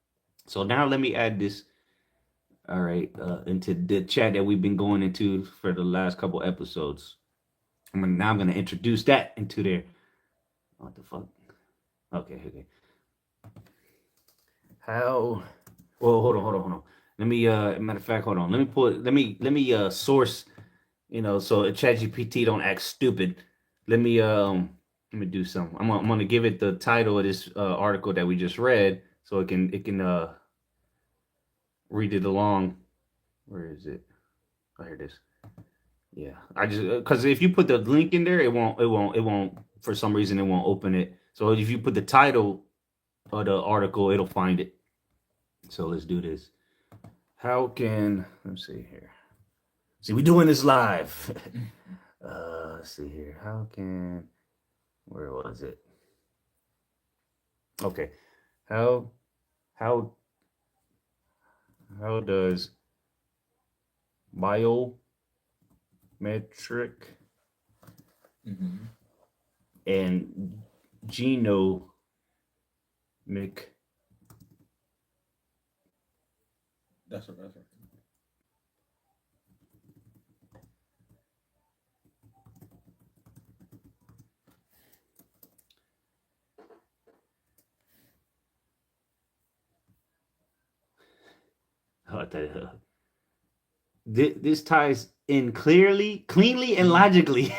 So now let me add this, all right, into the chat that we've been going into for the last couple episodes. I'm going to introduce that into there. What the fuck? Okay. How? Well, hold on. Let me. Matter of fact, hold on. Let me source. So ChatGPT don't act stupid. Let me do something. I'm gonna give it the title of this article that we just read, so it can read it along. Where is it? Oh, here it is. Yeah, I just because if you put the link in there, it won't. For some reason, it won't open it. So if you put the title of the article, it'll find it. So let's do this. Let's see here. See, we're doing this live. Let's see here. Where was it? Okay. How does biometric and genomic that's right. What the hell? This ties in cleanly, and logically,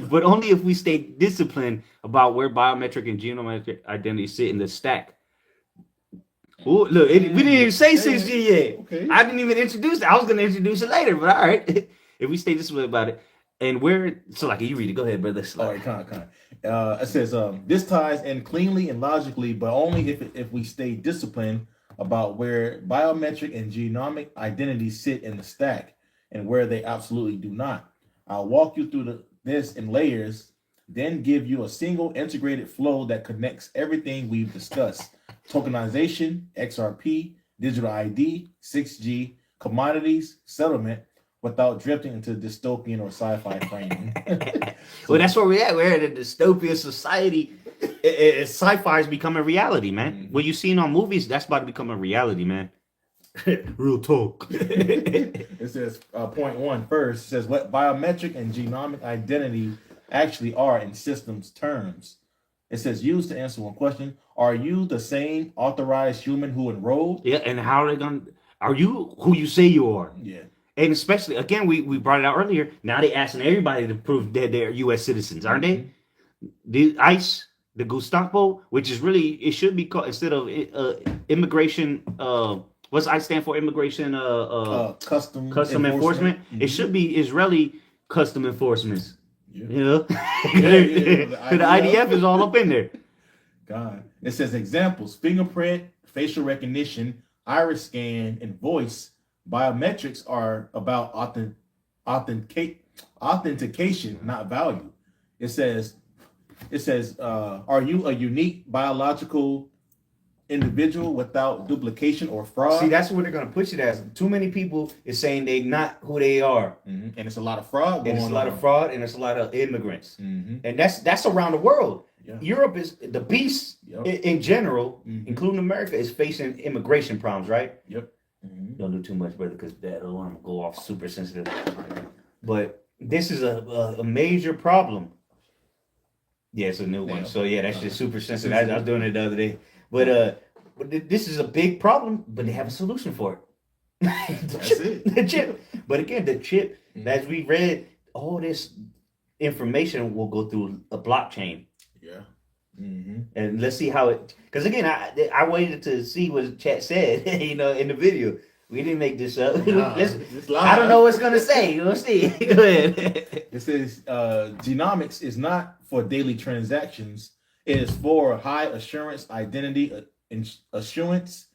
but only if we stay disciplined about where biometric and genomic identity sit in the stack. Ooh, look, we didn't even say 6G yet. Okay. I didn't even introduce it. I was going to introduce it later, but all right. If we stay disciplined about it, and where, so like you read it. Go ahead, brother. All right, kind. It says this ties in cleanly and logically, but only if we stay disciplined about where biometric and genomic identities sit in the stack and where they absolutely do not. I'll walk you through this in layers, then give you a single integrated flow that connects everything we've discussed: tokenization, XRP, digital ID, 6G, commodities, settlement, without drifting into dystopian or sci-fi framing. Well, that's where we're at. We're in a dystopian society. Sci-fi is becoming reality, man. Mm-hmm. What you've seen on movies, that's about to become a reality, man. Real talk. It says point one first. It says what biometric and genomic identity actually are in systems terms. It says used to answer one question: are you the same authorized human who enrolled? Yeah, and how are they gonna? Are you who you say you are? Yeah. And especially, again, we brought it out earlier. Now they asking everybody to prove that they're U.S. citizens, aren't they? The ICE, the Gestapo, which is really, it should be called, instead of immigration, what's ICE stand for? Immigration, Custom enforcement. It should be Israeli custom enforcement. Yeah. You know? The The IDF is all up in there. God. It says examples: fingerprint, facial recognition, iris scan, and voice. Biometrics are about authentication, not value. It says, are you a unique biological individual without duplication or fraud? See, that's what they're going to push it as. Too many people is saying they're not who they are. And it's a lot of fraud going And it's a lot on. of fraud, and it's a lot of immigrants. Mhm. And that's around the world. Yeah. Europe is the beast Yep. in general, Mhm. including America, is facing immigration problems, right? Yep. Mhm. Don't do too much, brother, because that'll want to go off super sensitive. But this is a major problem. Yeah, it's a new one. Yeah. So yeah, that's just super sensitive. I was doing it the other day. But this is a big problem, but they have a solution for it. That's it. The chip. But again, the chip, as we read, all this information will go through a blockchain. Yeah. Mm-hmm. And let's see how it. Because again, I waited to see what chat said. In the video, we didn't make this up. Nah, Let's- it's live. I don't know what's gonna say. We'll see. Go ahead. It says genomics is not for daily transactions. It is for high assurance identity assurance.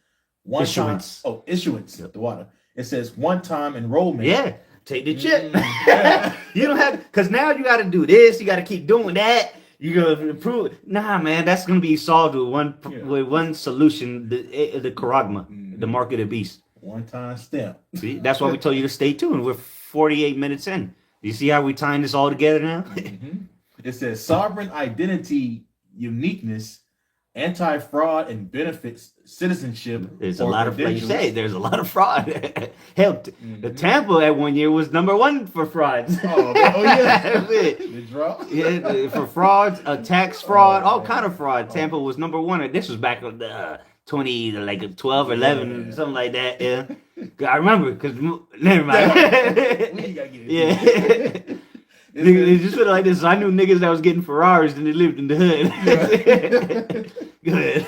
Issuance. Issuance. The water. It says one-time enrollment. Yeah, take the chip. Yeah. You don't have, because now you got to do this. You got to keep doing that. You gotta prove. Nah, man, that's gonna be solved with one solution. The charagma, the mark of the beast. One-time stamp. See, that's why we told you to stay tuned. We're 48 minutes in. You see how we tying this all together now? Mm-hmm. It says sovereign identity, uniqueness, anti-fraud, and benefits citizenship. There's a lot of, like you say, there's a lot of fraud. Hell, the Tampa at 1 year was #1 for frauds. Oh yeah. The drop. Yeah, for frauds, tax fraud, all kind of fraud. Tampa was #1. This was back in 12, 11, something like that. Yeah, I remember because never mind. Yeah. It just felt like this. I knew niggas that was getting Ferraris and they lived in the hood. Go ahead.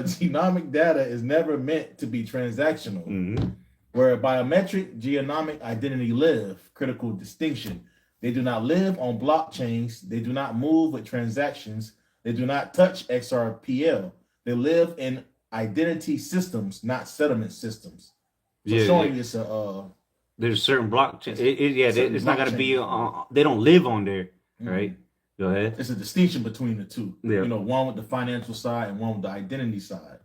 Genomic data is never meant to be transactional. Mm-hmm. Where biometric genomic identity live, critical distinction. They do not live on blockchains. They do not move with transactions. They do not touch XRPL. They live in identity systems, not settlement systems. So showing this there's certain blockchain. It's not gonna be. They don't live on there, right? Go ahead. It's a distinction between the two. Yeah. You know, one with the financial side and one with the identity side.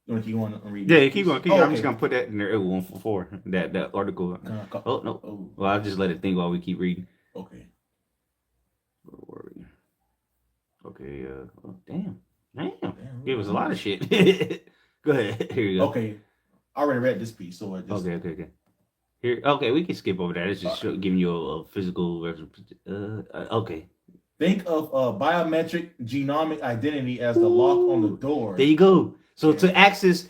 You want to keep going and read? Yeah, keep going. I'm okay. just gonna put that in there. 144. That article. Oh no. Oh, Well, I'll just let it think while we keep reading. okay. Where were we? Okay. Oh, damn. Damn. It was a lot of shit. Go ahead. Here you go. Okay. I already read this piece, so I just Okay. Here. Okay, we can skip over that. It's just giving you a physical. Okay. think of biometric genomic identity as the lock on the door. There you go. So to access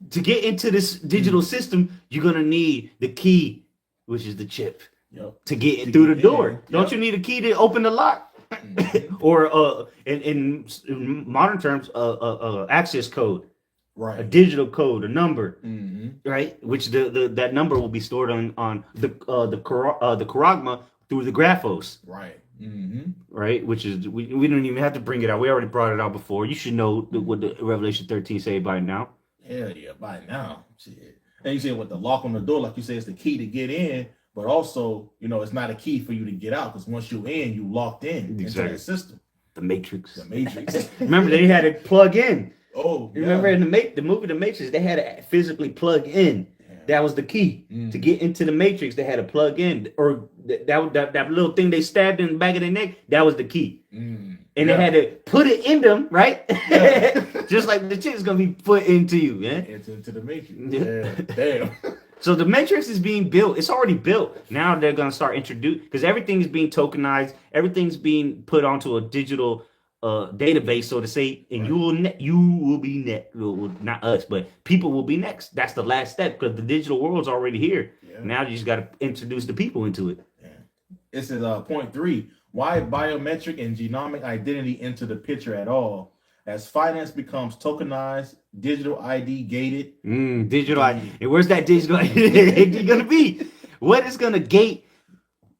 to get into this digital system, you're gonna need the key, which is the chip, Yep. to get To through get the door. in. Don't Yep. you need a key to open the lock? Or in modern terms, access code, a Right. digital code, a number, Mm-hmm. right? Which the that number will be stored on the charagma through the graphos, Right. Mm-hmm. right? Which is we don't even have to bring it out. We already brought it out before. You should know what the Revelation 13 say by now. Hell yeah, by now. Shit. And you say with the lock on the door, like you say, it's the key to get in, but also, it's not a key for you to get out because once you're in, you locked in into Exactly. that system. The Matrix. The Matrix. Remember they had to plug in. Oh, You yeah. remember in the movie The Matrix, they had to physically plug in. Yeah. That was the key to get into the Matrix. They had to plug in, or that little thing they stabbed in the back of their neck. That was the key, and they had to put it in them, right? Yeah. Just like the chip's gonna be put into you, man. It's into the Matrix. Yeah. Yeah. Damn. So the Matrix is being built. It's already built. Now they're gonna start introduce because everything is being tokenized. Everything's being put onto a digital database, so to say, and Right. you will be next. Well, not us, but people will be next. That's the last step because the digital world's already here. Yeah. Now you just got to introduce the people into it. Yeah. This is point 3. Why biometric and genomic identity enter the picture at all? As finance becomes tokenized, digital ID gated. Digital ID. And where's that digital ID gonna be? What is gonna gate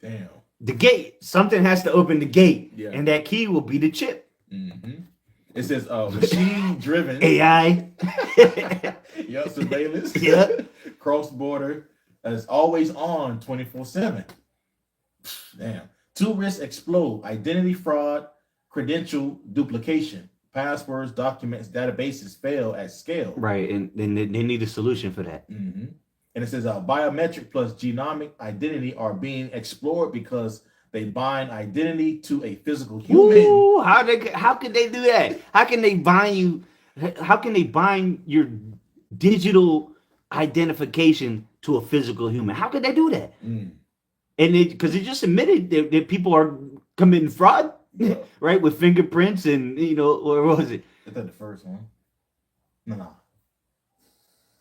Damn. the gate? Something has to open the gate, Yeah. and that key will be the chip. Mm-hmm. It says machine driven. AI. Yeah, surveillance. Yeah. Cross border is always on 24/7. Damn. 2 risks explode: identity fraud, credential duplication, passwords, documents, databases fail at scale. Right, and then they need a solution for that. Mm-hmm. And it says biometric plus genomic identity are being explored because they bind identity to a physical human. Ooh, how could they do that? How can they bind you? How can they bind your digital identification to a physical human? How could they do that? Mm. And because they just admitted that people are committing fraud, Yeah. right? With fingerprints and what was it? Is that the first one? No.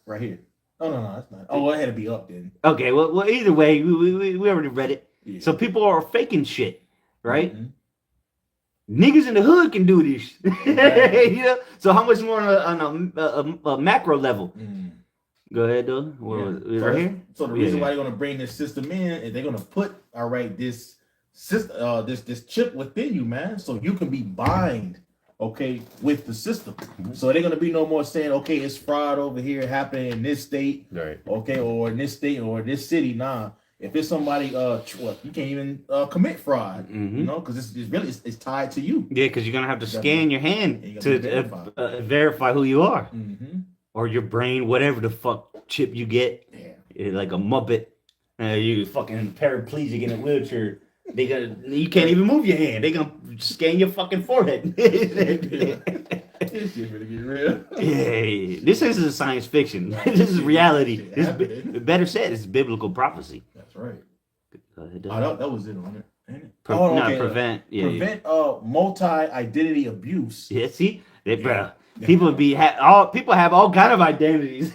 Right here. Oh, no, that's not. Oh, it had to be up then. Okay, well, either way, we already read it. Yeah. So people are faking shit, right? Mhm. Niggas in the hood can do this, Exactly. So how much more on a macro level? Mm. Go ahead, though. Yeah. Right here. So the reason why they're going to bring this system in is they're going to put this system, this chip within you, man, so you can be bind, okay, with the system. So they're going to be no more saying, okay, it's fraud over here happening in this state, Right. okay, or in this state or this city. Nah, if it's somebody, you can't even commit fraud, because it's really it's tied to you. Yeah, because you're gonna have to scan your hand You gotta to verify. verify who you are, Mm-hmm. or your brain, whatever the fuck chip you get. Yeah. Like a Muppet. You fucking paraplegic in a wheelchair. You can't even move your hand. They gonna scan your fucking forehead. This shit really get real. Yeah, this isn't science fiction. This is reality. Shit This happening. better said, it's biblical prophecy. That's right. Go ahead, That was it on it. Ain't it? prevent. Yeah, Prevent multi-identity abuse. yeah. See, bro. Yeah. People people have all kind of identities.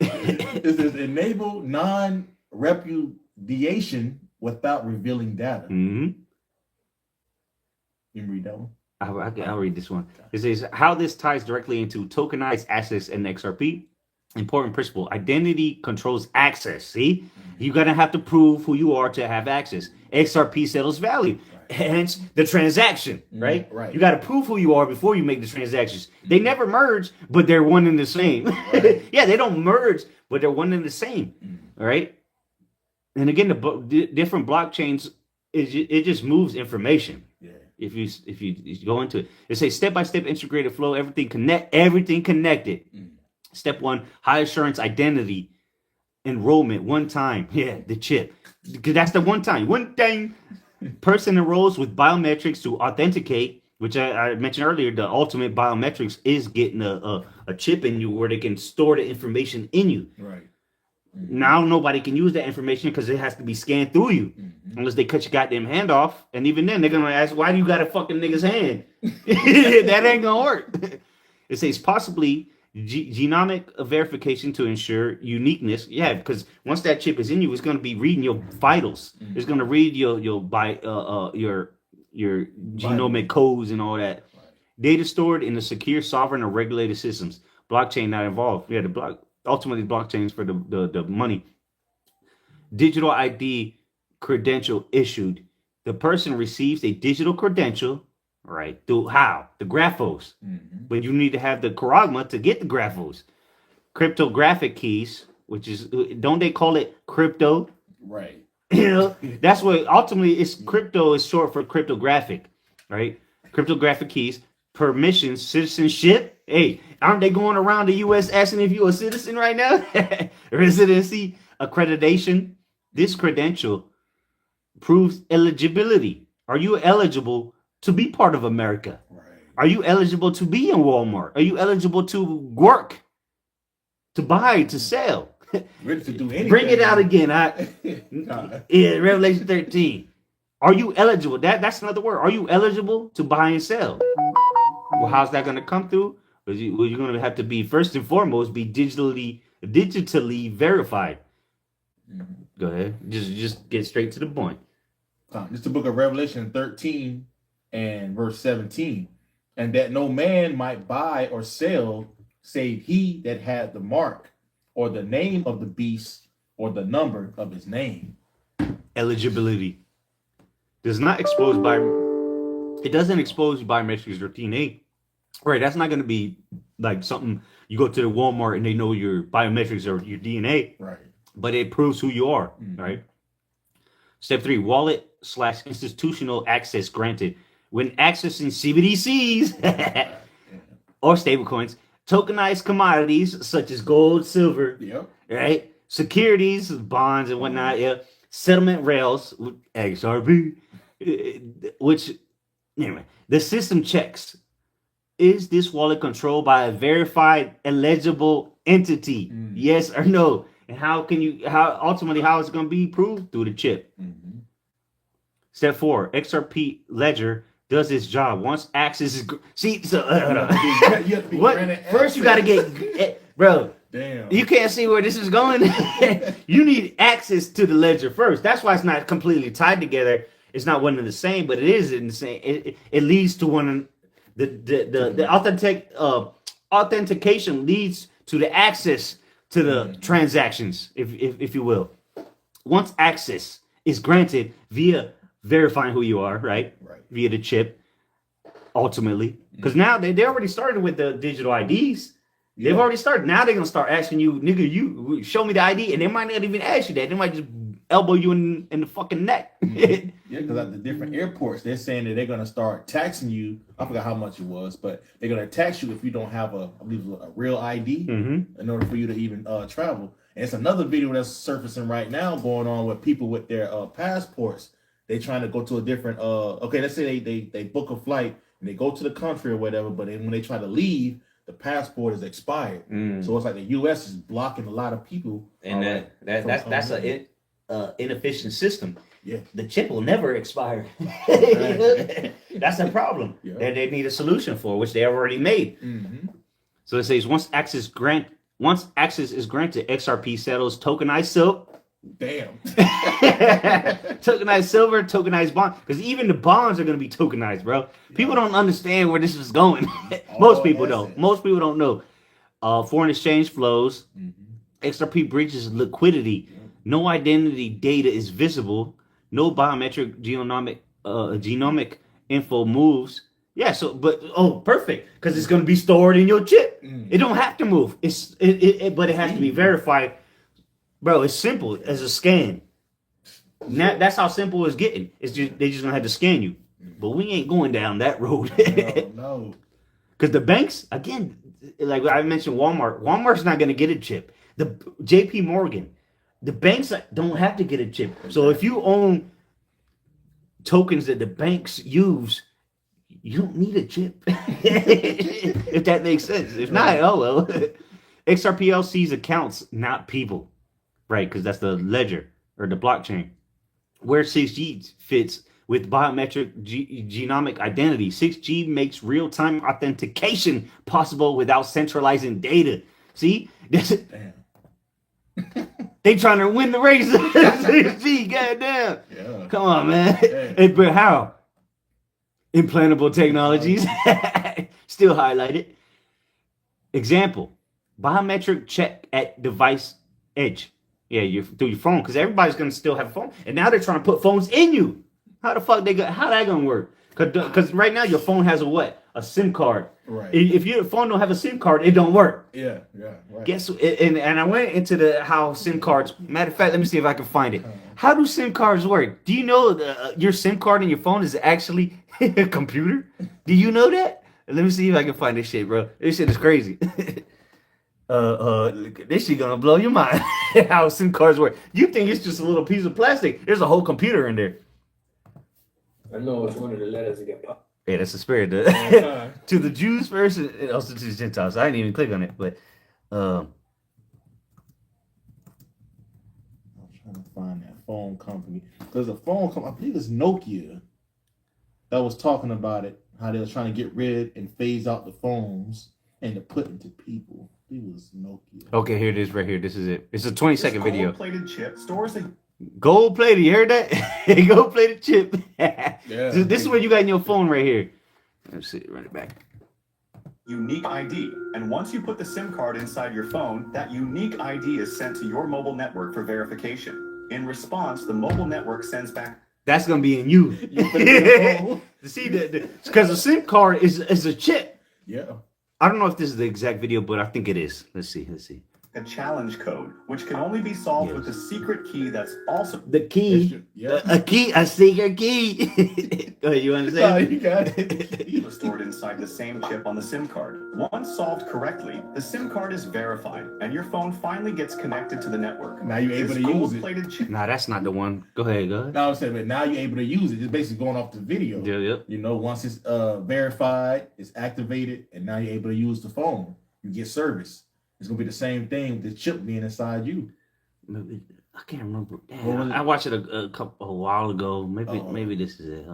This is enable non-repudiation without revealing data. hmm You can read that one. I'll read this one. It says how this ties directly into tokenized access and XRP. Important principle: identity controls access. See, you're gonna have to prove who you are to have access. XRP settles value, hence the transaction. Right? right. You got to prove who you are before you make the transactions. They never merge, but they're one and the same. Right. Yeah, they don't merge, but they're one and the same. All right. And again, the different blockchains it just moves information. Yeah. If you go into it, it says step-by-step integrated flow, everything connected. Step 1, high assurance identity enrollment, one time. Yeah, the chip. Because that's the one time. One thing, person enrolls with biometrics to authenticate, which I mentioned earlier, the ultimate biometrics is getting a chip in you where they can store the information in you. Right. Now nobody can use that information because it has to be scanned through you. Unless they cut your goddamn hand off. And even then, they're going to ask, why do you got a fucking nigga's hand? That ain't going to work. It says possibly Genomic verification to ensure uniqueness. Yeah, because once that chip is in you, it's going to be reading your vitals. It's going to read your genomic codes and all that. Data stored in the secure, sovereign, or regulated systems. Blockchain not involved. Yeah, ultimately blockchains for the money. Digital ID credential issued. The person receives a digital credential, right? Through how? The graphos. But you need to have the charagma to get the graphos. Cryptographic keys, which is, don't they call it crypto? Right. You know, that's what ultimately it's crypto is short for cryptographic, right? Cryptographic keys, permissions, citizenship. Hey, aren't they going around the U.S. asking if you're a citizen right now? Residency, accreditation. This credential proves eligibility. Are you eligible to be part of America? Right. Are you eligible to be in Walmart? Are you eligible to work, to buy, to sell? Ready to do anything. Bring it out again. God. Yeah, Revelation 13. Are you eligible? That's another word. Are you eligible to buy and sell? Well, how's that going to come through? Well, you're going to have to be, first and foremost, be digitally verified. Go ahead. Just get straight to the point. This is the book of Revelation 13 and verse 17. And that no man might buy or sell save he that had the mark or the name of the beast or the number of his name. Eligibility does not expose by, it doesn't expose biometrics or DNA. Right, that's not going to be like something you go to the Walmart and they know your biometrics or your DNA. Right. But it proves who you are, right? Step 3, wallet/institutional access granted. When accessing CBDCs or stablecoins, tokenized commodities such as gold, silver, right? Securities, bonds, and whatnot, settlement rails, XRP, which, anyway, the system checks. Is this wallet controlled by a verified, eligible entity? Yes or no? And how ultimately, how is it going to be proved? Through the chip. Step 4, XRP ledger does its job. Once access is, first you got to get, bro, damn, you can't see where this is going. You need access to the ledger first. That's why it's not completely tied together. It's not one and the same, but it is in the same. It leads to one. The authentication leads to the access to the transactions, if you will. Once access is granted via verifying who you are, right? Via the chip, ultimately. Because now they already started with the digital IDs. They've already started. Now they're going to start asking you, nigga, you show me the ID. And they might not even ask you that. They might just elbow you in the fucking neck. Yeah, because at the different airports, they're saying that they're going to start taxing you. I forgot how much it was, but they're going to tax you if you don't have a real ID in order for you to even travel. And it's another video that's surfacing right now going on with people with their passports. They trying to go to a different, okay, let's say they book a flight and they go to the country or whatever, but then when they try to leave, the passport is expired. So it's like the U.S. is blocking a lot of people. And that's an inefficient system. Yeah, the chip will never expire. That's a problem that they need a solution for, which they already made. So it says once access is granted, XRP settles tokenized silk. Damn. Tokenized silver, tokenized bond, because even the bonds are going to be tokenized, bro. People don't understand where this is going. Most people don't. Most people don't know. Foreign exchange flows. XRP breaches liquidity. No identity data is visible. No biometric genomic info moves. Yeah, so perfect, because it's going to be stored in your chip. It don't have to move. But it has to be verified. Bro, it's simple as a scan. Now, that's how simple it's getting. It's just they just gonna have to scan you. But we ain't going down that road. No. Because the banks, again, like I mentioned, Walmart's not gonna get a chip. The JP Morgan, the banks don't have to get a chip. So if you own tokens that the banks use, you don't need a chip. If that makes sense. If not, oh well. XRPLC's accounts, not people. Right, because that's the ledger or the blockchain. Where 6G fits with biometric genomic identity. 6G makes real-time authentication possible without centralizing data. See? Damn. They trying to win the race. 6G, goddamn. Yeah. Come on, man. Yeah. Hey, but how? Implantable technologies. Still highlighted. Example, biometric check at device edge. Yeah, through your phone, because everybody's gonna still have a phone, and now they're trying to put phones in you. How the fuck how that gonna work? Because right now your phone has a what? A SIM card. Right. If your phone don't have a SIM card, it don't work. Yeah. Right. Guess and I went into the how SIM cards. Matter of fact, let me see if I can find it. How do SIM cards work? Do you know your SIM card in your phone is actually a computer? Do you know that? Let me see if I can find this shit, bro. This shit is crazy. This shit gonna blow your mind. How SIM cards work. You think it's just a little piece of plastic? There's a whole computer in there. I know it's one of the letters that get popped. Yeah, that's the spirit. To the Jews first, and also to the Gentiles. I didn't even click on it, but I'm trying to find that phone company. There's a phone company, I believe it's Nokia, that was talking about it, how they were trying to get rid and phase out the phones and to put into people. It was Nokia. okay, here it is right here. This is it. It's a 20-second video. Gold-plated chip stores a Gold plated, you heard that? Gold plated chip. Yeah. This is what you got in your phone right here. Let's see, run it back. unique ID, and once you put the SIM card inside your phone, that unique ID is sent to your mobile network for verification. In response, the mobile network sends back. That's gonna be in you. See, because the SIM card is a chip. Yeah. I don't know if this is the exact video, but I think it is. Let's see. A challenge code, which can only be solved with a secret key that's also The key, Yeah. a secret key. Go ahead, you Oh, understand? you got it. stored inside the same chip on the SIM card. Once solved correctly, the SIM card is verified, and your phone finally gets connected to the network. Now you're able This to use it. gold-plated chip Nah, that's not the one. Go ahead. Now I'm saying, but now you're able to use it. It's basically going off the video. Yep. You know, once it's verified, it's activated, and now you're able to use the phone. You get service. It's gonna be the same thing with the chip being inside you. I can't remember. Damn, What was it? I watched it a while ago. Uh-oh. Maybe this is it.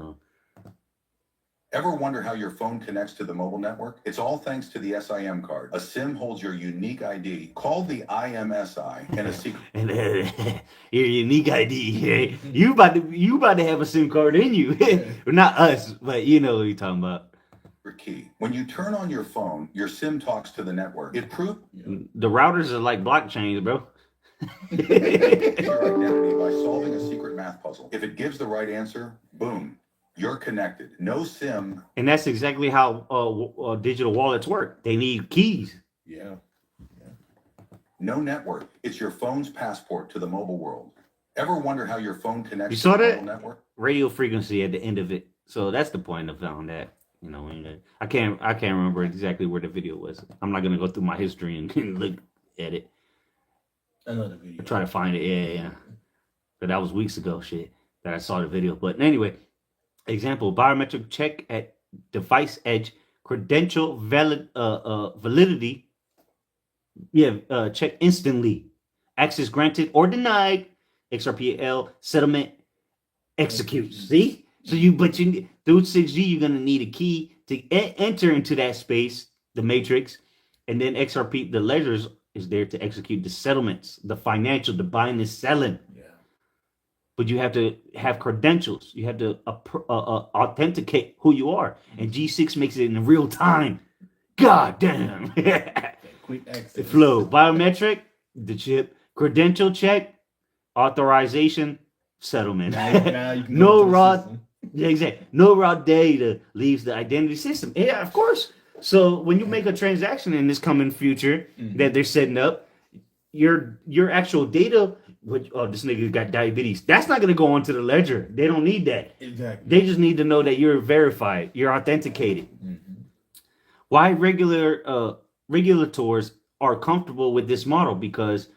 Ever wonder how your phone connects to the mobile network? It's all thanks to the SIM card. A SIM holds your unique ID, called the IMSI, and a secret And your unique ID. You about to have a SIM card in you. Not us, but you know what you're talking about. key. When you turn on your phone, your SIM talks to the network. It proves The routers are like blockchains, bro. your identity by solving a secret math puzzle. If it gives the right answer, boom, you're connected. No SIM. And that's exactly how digital wallets work. They need keys. Yeah. No network. It's your phone's passport to the mobile world. Ever wonder how your phone connects You to saw the that? mobile network? Radio frequency at the end of it. So that's the point of on that. You know, I can't remember exactly where the video was. I'm not gonna go through my history and look at it. Another video. Try to find it. Yeah. But that was weeks ago, shit, that I saw the video. But anyway, example: biometric check at device edge, credential validity. Yeah, check instantly. Access granted or denied. XRPL settlement executes. See. So through 6G, you're gonna need a key to enter into that space, the matrix, and then XRP, the ledgers, is there to execute the settlements, the financial, the buying and selling. Yeah. But you have to have credentials. You have to authenticate who you are, and G6 makes it in real time. God damn. Quick access. Flow, biometric, the chip, credential check, authorization, settlement. Now you can go No to the raw. system. Yeah, exactly. No raw data leaves the identity system. Yeah, of course. So when you make a transaction in this coming future that they're setting up, your actual data, this nigga got diabetes. That's not gonna go onto the ledger. They don't need that. Exactly. They just need to know that you're verified, you're authenticated. Why regulators are comfortable with this model? Because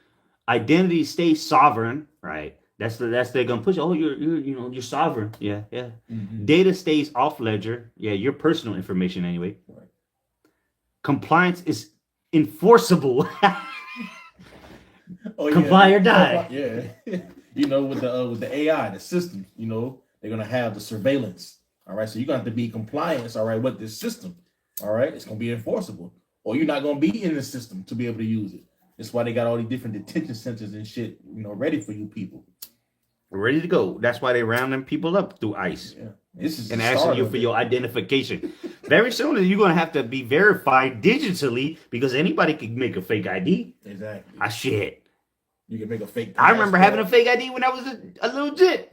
identity stays sovereign, right? That's they're gonna push. Oh, you're sovereign. Yeah. Data stays off ledger. Yeah, your personal information anyway. Right. Compliance is enforceable. Oh, Comply or die. Yeah. You know, with the AI, the systems, you know, They're gonna have the surveillance. All right, so you're gonna have to be compliant, all right, with this system. All right, it's gonna be enforceable, or you're not gonna be in the system to be able to use it. That's why they got all these different detention centers and shit, ready for you people. Ready to go. That's why they rounding people up through ICE Yeah, this is and the asking start you of for it. your identification. Very soon, you're gonna have to be verified digitally because anybody can make a fake ID. Exactly. Shit. You can make a fake. I remember having a fake ID when I was a little jit.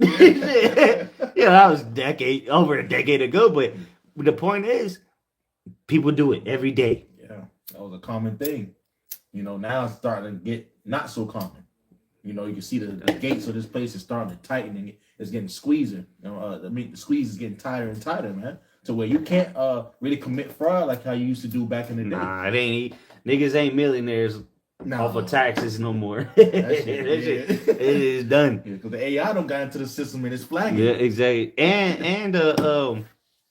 Yeah, that was over a decade ago. But the point is, people do it every day. Yeah, that was a common thing. Now it's starting to get not so common. You can see the gates of this place is starting to tighten and it's getting squeezer. The squeeze is getting tighter and tighter, man. To where you can't really commit fraud like how you used to do back in the day. Nah, it ain't. Niggas ain't millionaires off of taxes no more. That shit, It is done. Because the AI don't got into the system and it's flagging. Yeah, exactly. And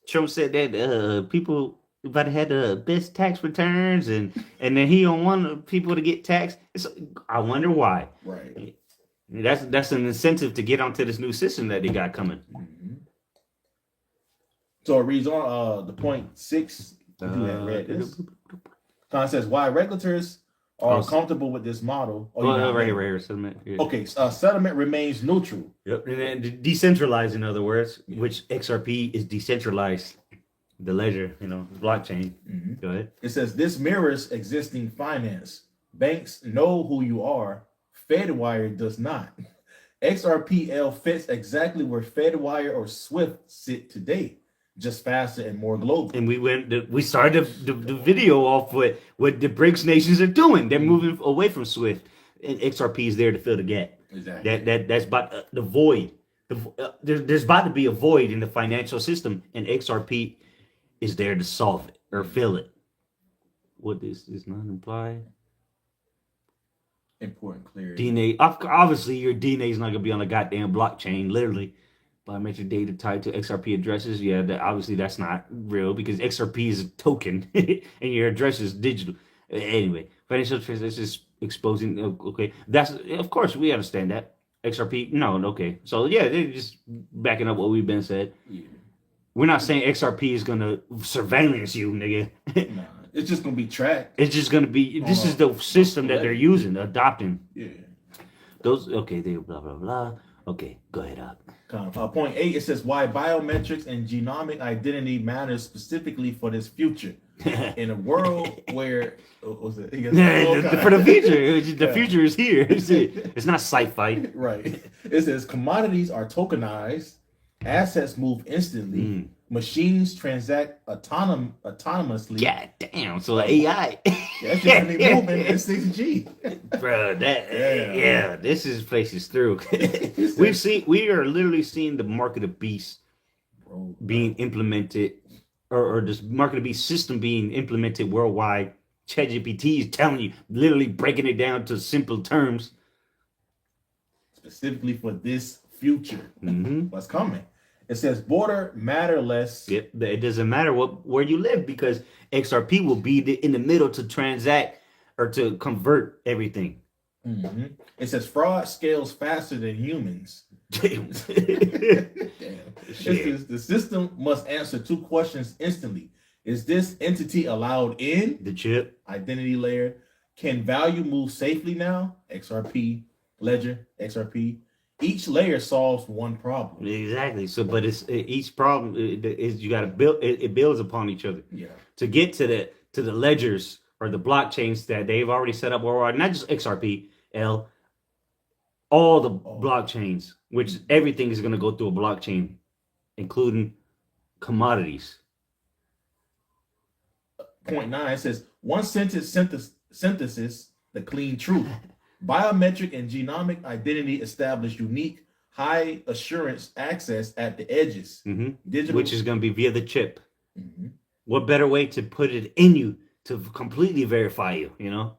Trump said that people about to have the best tax returns, and then he don't want people to get taxed. I wonder why. Right. That's an incentive to get onto this new system that they got coming. Mm-hmm. So it reads on the point 6. You read this. Con says why regulators are comfortable with this model. Right here, settlement. Yeah. Okay, settlement remains neutral. Yep, and then decentralized, in other words, which XRP is decentralized. The ledger, blockchain. Mm-hmm. Go ahead. It says this mirrors existing finance. Banks know who you are. Fedwire does not. XRPL fits exactly where Fedwire or Swift sit today, just faster and more global. And we started the video off with what the BRICS nations are doing. They're moving away from Swift, and XRP is there to fill the gap. Exactly. That's about the void. There's about to be a void in the financial system, and XRP is there to solve it or fill it. What does not imply? Important clarity. DNA. Obviously, your DNA is not gonna be on a goddamn blockchain, literally. Biometric data tied to XRP addresses. Yeah, obviously that's not real because XRP is a token and your address is digital. Anyway, financial transactions exposing. Okay, that's of course we understand that. XRP, no, okay. So yeah, they're just backing up what we've been said. Yeah. We're not saying XRP is gonna surveillance you, nigga. Nah, it's just gonna be tracked. It's just gonna be. This is the system that they're using, adopting. Yeah. Those okay. They blah blah blah. Okay, go ahead up. Point 8, it says why biometrics and genomic identity matters specifically for this future. In a world where for the future, the future is here. It's not sci-fi. Right. It says commodities are tokenized, assets move instantly, machines transact autonomously. Yeah, damn. So AI. That's just really moving in 6G. Bro, this is places through. We are literally seeing the market of beasts being implemented, or this market of beast system being implemented worldwide. ChatGPT is telling you, literally breaking it down to simple terms. Specifically for this future, what's coming. It says border matter less. It doesn't matter where you live because XRP will be in the middle to transact or to convert everything. Mm-hmm. It says fraud scales faster than humans. Damn. The system must answer 2 questions instantly. Is this entity allowed in the chip identity layer? Can value move safely now? XRP, ledger, XRP. Each layer solves one problem. Exactly. So, but it's each problem is you got to build. It builds upon each other. Yeah. To get to the ledgers or the blockchains that they've already set up worldwide, not just XRP, all the blockchains, which everything is going to go through a blockchain, including commodities. Point 9 says one sentence synthesis, the clean truth. Biometric and genomic identity establish unique, high assurance access at the edges. Digital, which is going to be via the chip. What better way to put it in you to completely verify you? You know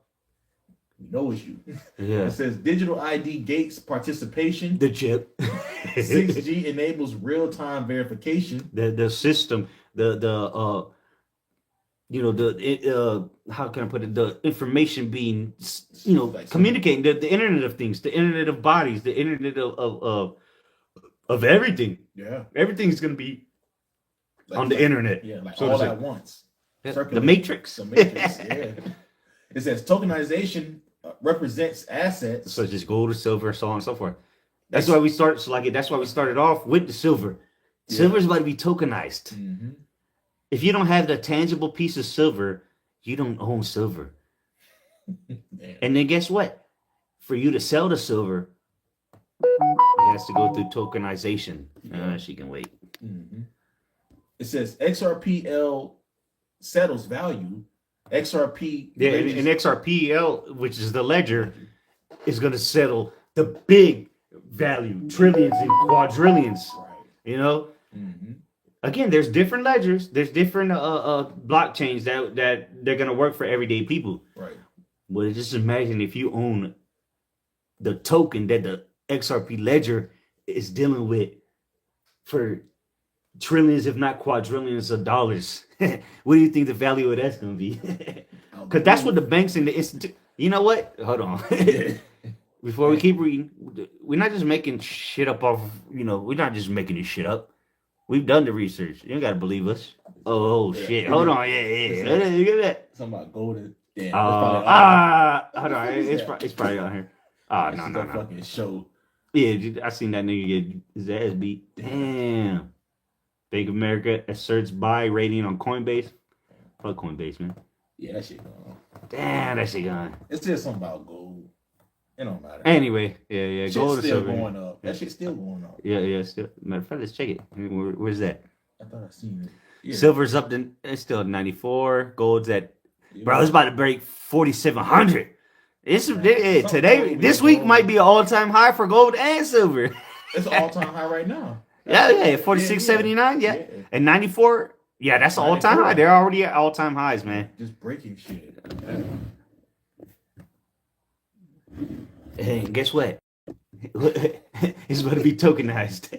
it's you. Yeah. It says digital ID gates participation. The chip. 6G enables real time verification. The system. How can I put it? The information being, communicating, the Internet of Things, the Internet of Bodies, the Internet of of everything. Yeah. Everything's gonna be Like- on the internet. Yeah, like so to all say. at once. The Circulate. Matrix. The Matrix, yeah. It says tokenization represents assets. Such as gold or silver, so on and so forth. That's why we start. So like that's why we started off with the silver. Silver is about to be tokenized. Mhm. If you don't have the tangible piece of silver, you don't own silver. Damn. And then guess what? For you to sell the silver, it has to go through tokenization. She can wait. Mhm. It says XRPL settles value. XRP. Yeah, and XRPL, which is the ledger, is going to settle the big value, trillions and quadrillions. Right. You know, Mhm. again, there's different ledgers, there's different blockchains that they're going to work for everyday people. Right. But just imagine if you own the token that the XRP ledger is dealing with for trillions, if not quadrillions of dollars. What do you think the value of that's going to be? Because that's what the banks and the institute. You know what? Hold on. Before we keep reading, we're not just making shit up off. We're not just making this shit up. We've done the research. You don't got to believe us. Oh shit! Hold on. Yeah. Look at that. Something about golden. Damn. Hold on. It's probably on here. Oh, no. Fucking show. Yeah, I seen that nigga get his ass beat. Damn. Bank of America asserts buy rating on Coinbase. Fuck Coinbase, man. Yeah, that shit going on. Damn, that shit gone. It's just something about gold. It don't matter. Anyway, yeah. Shit's Gold or still silver. going up. That shit's still going up. Yeah. Still, matter of fact, let's check it. Where's that? I thought I seen it. Yeah. Silver's up to it's still at 94. Gold's at bro. It's about to break 4,700. Today, this week might be an all-time high for gold and silver. It's an all-time high right now. Yeah, 46.79. Yeah, and 94. Yeah, that's an all-time high. They're already at all-time highs, man. Just breaking shit. Hey, guess what? It's going to be tokenized.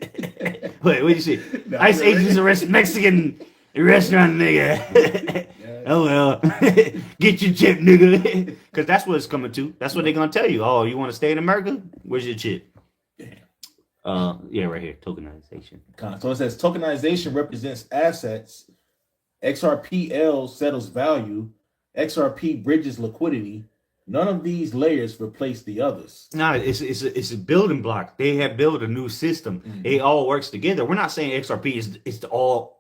Wait, what you see? ICE agents arrest Mexican restaurant nigga. Oh well, get your chip, nigga. Because that's what it's coming to. That's what they're gonna tell you. Oh, you want to stay in America? Where's your chip? Yeah, right here. Tokenization. So it says tokenization represents assets. XRPL settles value. XRP bridges liquidity. None of these layers replace the others. No, it's a building block. They have built a new system. Mm-hmm. It all works together. We're not saying XRP is the all.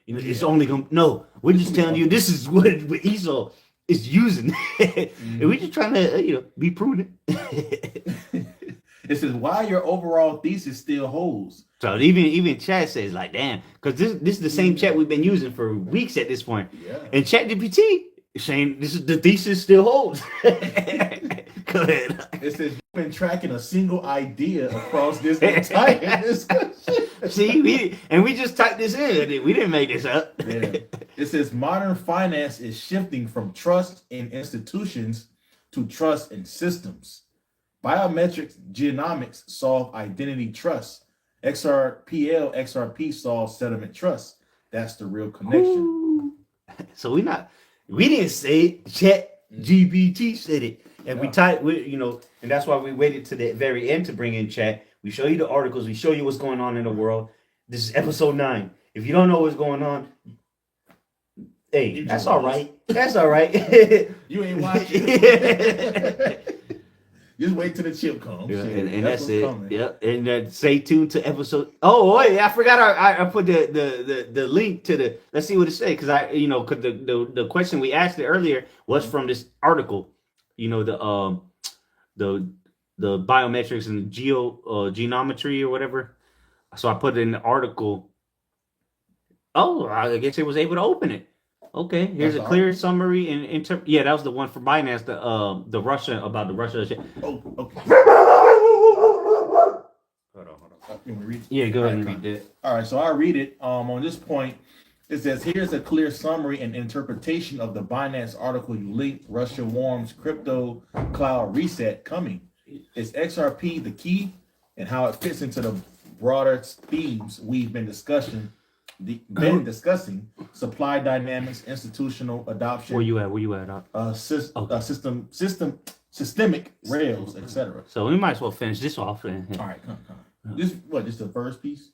It's only gonna. No, we're just telling you this is what Esau is using. And we're just trying to be prudent. It says why your overall thesis still holds. So even chat says like, damn, because this is the same chat we've been using for weeks at this point. Yeah. And ChatGPT is saying this is the thesis still holds. Go ahead. It says you've been tracking a single idea across this entire discussion. See, we just typed this in. We didn't make this up. Yeah. It says modern finance is shifting from trust in institutions to trust in systems. Biometrics genomics solve identity trust. XRP solves settlement trust. That's the real connection. Ooh. So we didn't say it. ChatGPT said it. And we typed, and that's why we waited to the very end to bring in chat. We show you the articles. We show you what's going on in the world. This is episode 9. If you don't know what's going on, hey, that's all right. That's all right. You ain't watching. Just wait till the chip comes. Yeah, and that's it. Coming. Yep. And stay tuned to episode. Oh wait, I forgot. I put the link to the. Let's see what it says because because the question we asked it earlier was from this article. The biometrics and genometry or whatever. So I put it in the article. Oh, I guess it was able to open it. Okay, here's a clear summary and yeah, that was the one for Binance, the Russia about the Russia shit. Oh, okay. Hold on. You want me to read it? Yeah, go ahead and read that. All right, so I read it. On this point, it says here's a clear summary and interpretation of the Binance article you linked. Russia warns crypto cloud reset coming. Is XRP the key, and how it fits into the broader themes we've been discussing? Supply dynamics, institutional adoption. Where you at? Systemic rails, etc. So we might as well finish this off. All right, come. This this the first piece?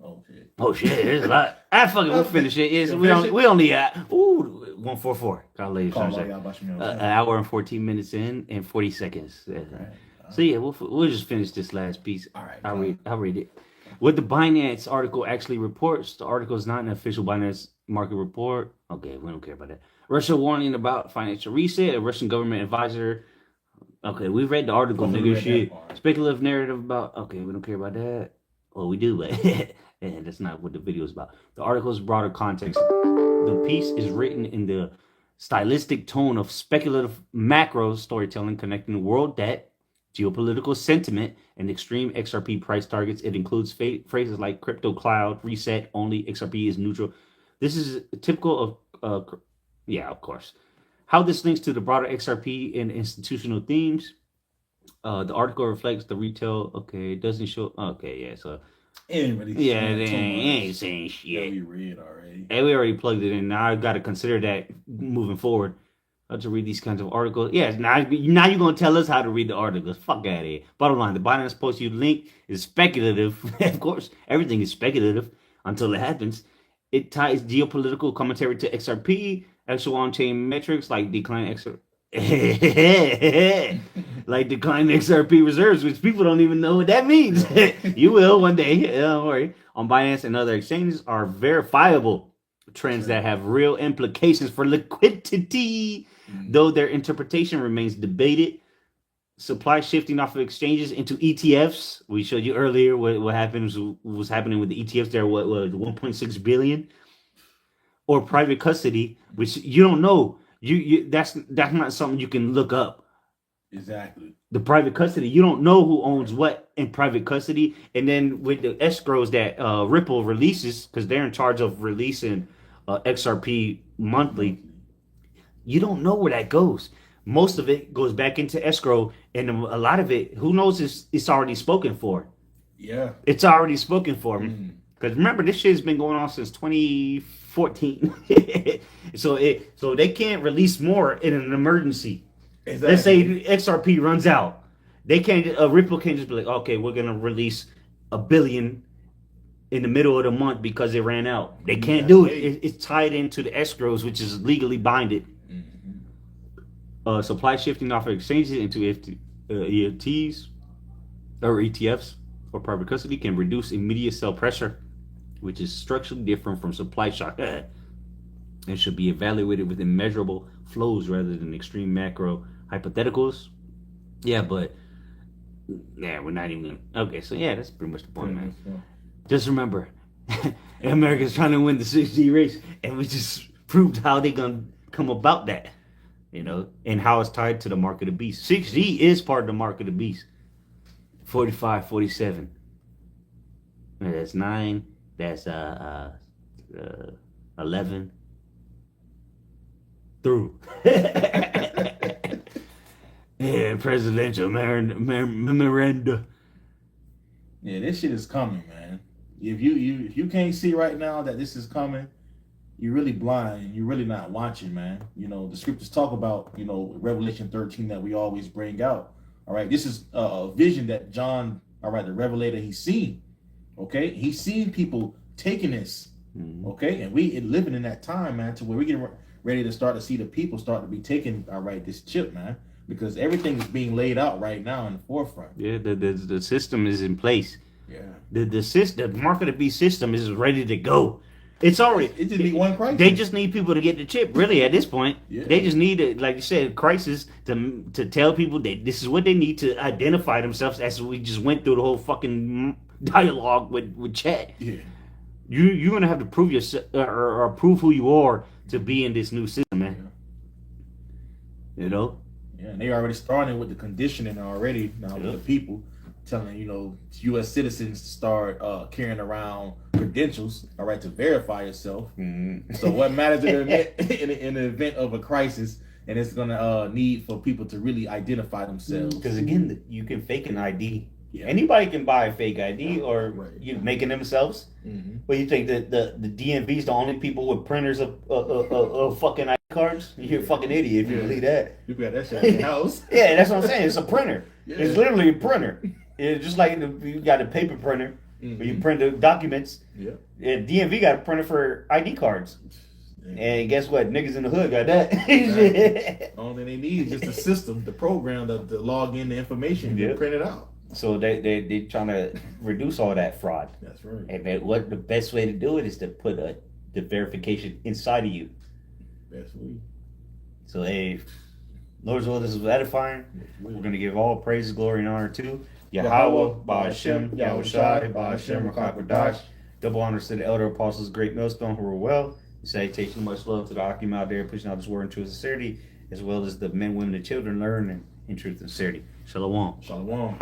Oh shit. Oh shit, there's a lot. We'll finish it. We only at 144. God, ladies and gentlemen. An hour and 14 minutes in and 40 seconds. Okay. So yeah, we'll just finish this last piece. All right. I'll read it. What the Binance article actually reports, the article is not an official Binance market report. Okay, we don't care about that. Russia warning about financial reset. A Russian government advisor. Okay, we read the article, nigga. Shit. Speculative narrative about. Okay, we don't care about that. Well, we do, but and that's not what the video is about. The article's broader context. The piece is written in the stylistic tone of speculative macro storytelling connecting world debt, geopolitical sentiment, and extreme XRP price targets. It includes phrases like crypto cloud, reset, only XRP is neutral. This is typical of, yeah, of course. How this links to the broader XRP and institutional themes. The article reflects the retail. Okay, it doesn't show. Okay, yeah, so. They ain't saying shit. Yeah, we read already. And we already plugged it in. Now I've got to consider that moving forward. How to read these kinds of articles. Yeah, now you're going to tell us how to read the articles. Fuck out of here. Bottom line, the Binance post you link is speculative. Of course, everything is speculative until it happens. It ties geopolitical commentary to XRP, actual on-chain metrics like decline XRP. Like decline XRP reserves, which people don't even know what that means. You will one day. Don't worry. On Binance and other exchanges are verifiable trends that have real implications for liquidity, though their interpretation remains debated. Supply shifting off of exchanges into ETFs. We showed you earlier what was happening with the ETFs. There, what 1.6 billion, or private custody, which you don't know. That's not something you can look up. Exactly. The private custody, you don't know who owns what in private custody. And then with the escrows that Ripple releases, because they're in charge of releasing XRP monthly, you don't know where that goes. Most of it goes back into escrow, and a lot of it, who knows, it's already spoken for. Yeah. It's already spoken for. Because remember, this shit has been going on since 2014. So they can't release more in an emergency. Exactly. Let's say XRP runs out. They can't. Ripple can't just be like, okay, we're gonna release $1 billion in the middle of the month because it ran out. They can't do it. It's tied into the escrows, which is legally binded. Supply shifting off of exchanges into EFTs or ETFs or private custody can reduce immediate sell pressure, which is structurally different from supply shock. And should be evaluated with immeasurable flows rather than extreme macro hypotheticals. Yeah, but we're not even gonna. Okay, so yeah, that's pretty much the point, man. Just remember, America's trying to win the 6G race, and we just proved how they gonna come about that, and how it's tied to the mark of the beast. 6G is part of the mark of the beast. 45, 47. That's 9. That's 11. Through. Yeah, presidential memoranda. Yeah, this shit is coming, man. If you can't see right now that this is coming, you're really blind. You're really not watching, man. The scriptures talk about, Revelation 13 that we always bring out. All right, this is a vision that John, all right, the Revelator, he's seen. Okay, he's seen people taking this. Okay, and we living in that time, man, to where we get ready to start to see the people start to be taking, all right, this chip, man, because everything is being laid out right now in the forefront. Yeah, the system is in place. Yeah, the system, the mark of the beast system is ready to go. It's already. It just need one crisis. They just need people to get the chip. Really, at this point, they just need like you said, crisis to tell people that this is what they need to identify themselves. As we just went through the whole fucking dialogue with Chat. Yeah, you're gonna have to prove yourself or prove who you are to be in this new system, man. Yeah, and they already starting with the conditioning already now with the people. Telling U.S. citizens to start carrying around credentials, all right, to verify yourself. So what matters in the event of a crisis, and it's gonna need for people to really identify themselves. Because again, you can fake an ID. Yeah. Anybody can buy a fake ID or you making themselves. But you think that the DMV's the only people with printers of fucking ID cards? You're a fucking idiot if you believe that. You got that shit in your house. Yeah, that's what I'm saying. It's a printer. Yeah. It's literally a printer. It's just like you got a paper printer where you Mhm. print the documents. Yeah. And DMV got a printer for ID cards. And guess what? Niggas in the hood got that. Exactly. Only thing they need is just a system, the program to log in the information and Yeah. print it out. So they trying to reduce all that fraud. That's right. And what the best way to do it is to put the verification inside of you. That's we. So hey, Lord's will, this is edifying. We're gonna give all praise, glory, and honor to Yahweh, Ba'ashem, Yahushai, Ba'ashem, Rakakwadash. Double honors to the elder apostles, great millstone who were well. Salutation, much love to the Akim out there pushing out this word in truth and sincerity, as well as the men, women, and children learning in truth and sincerity. Shalom. Shalom.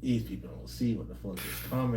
These people don't see what the fuck is coming.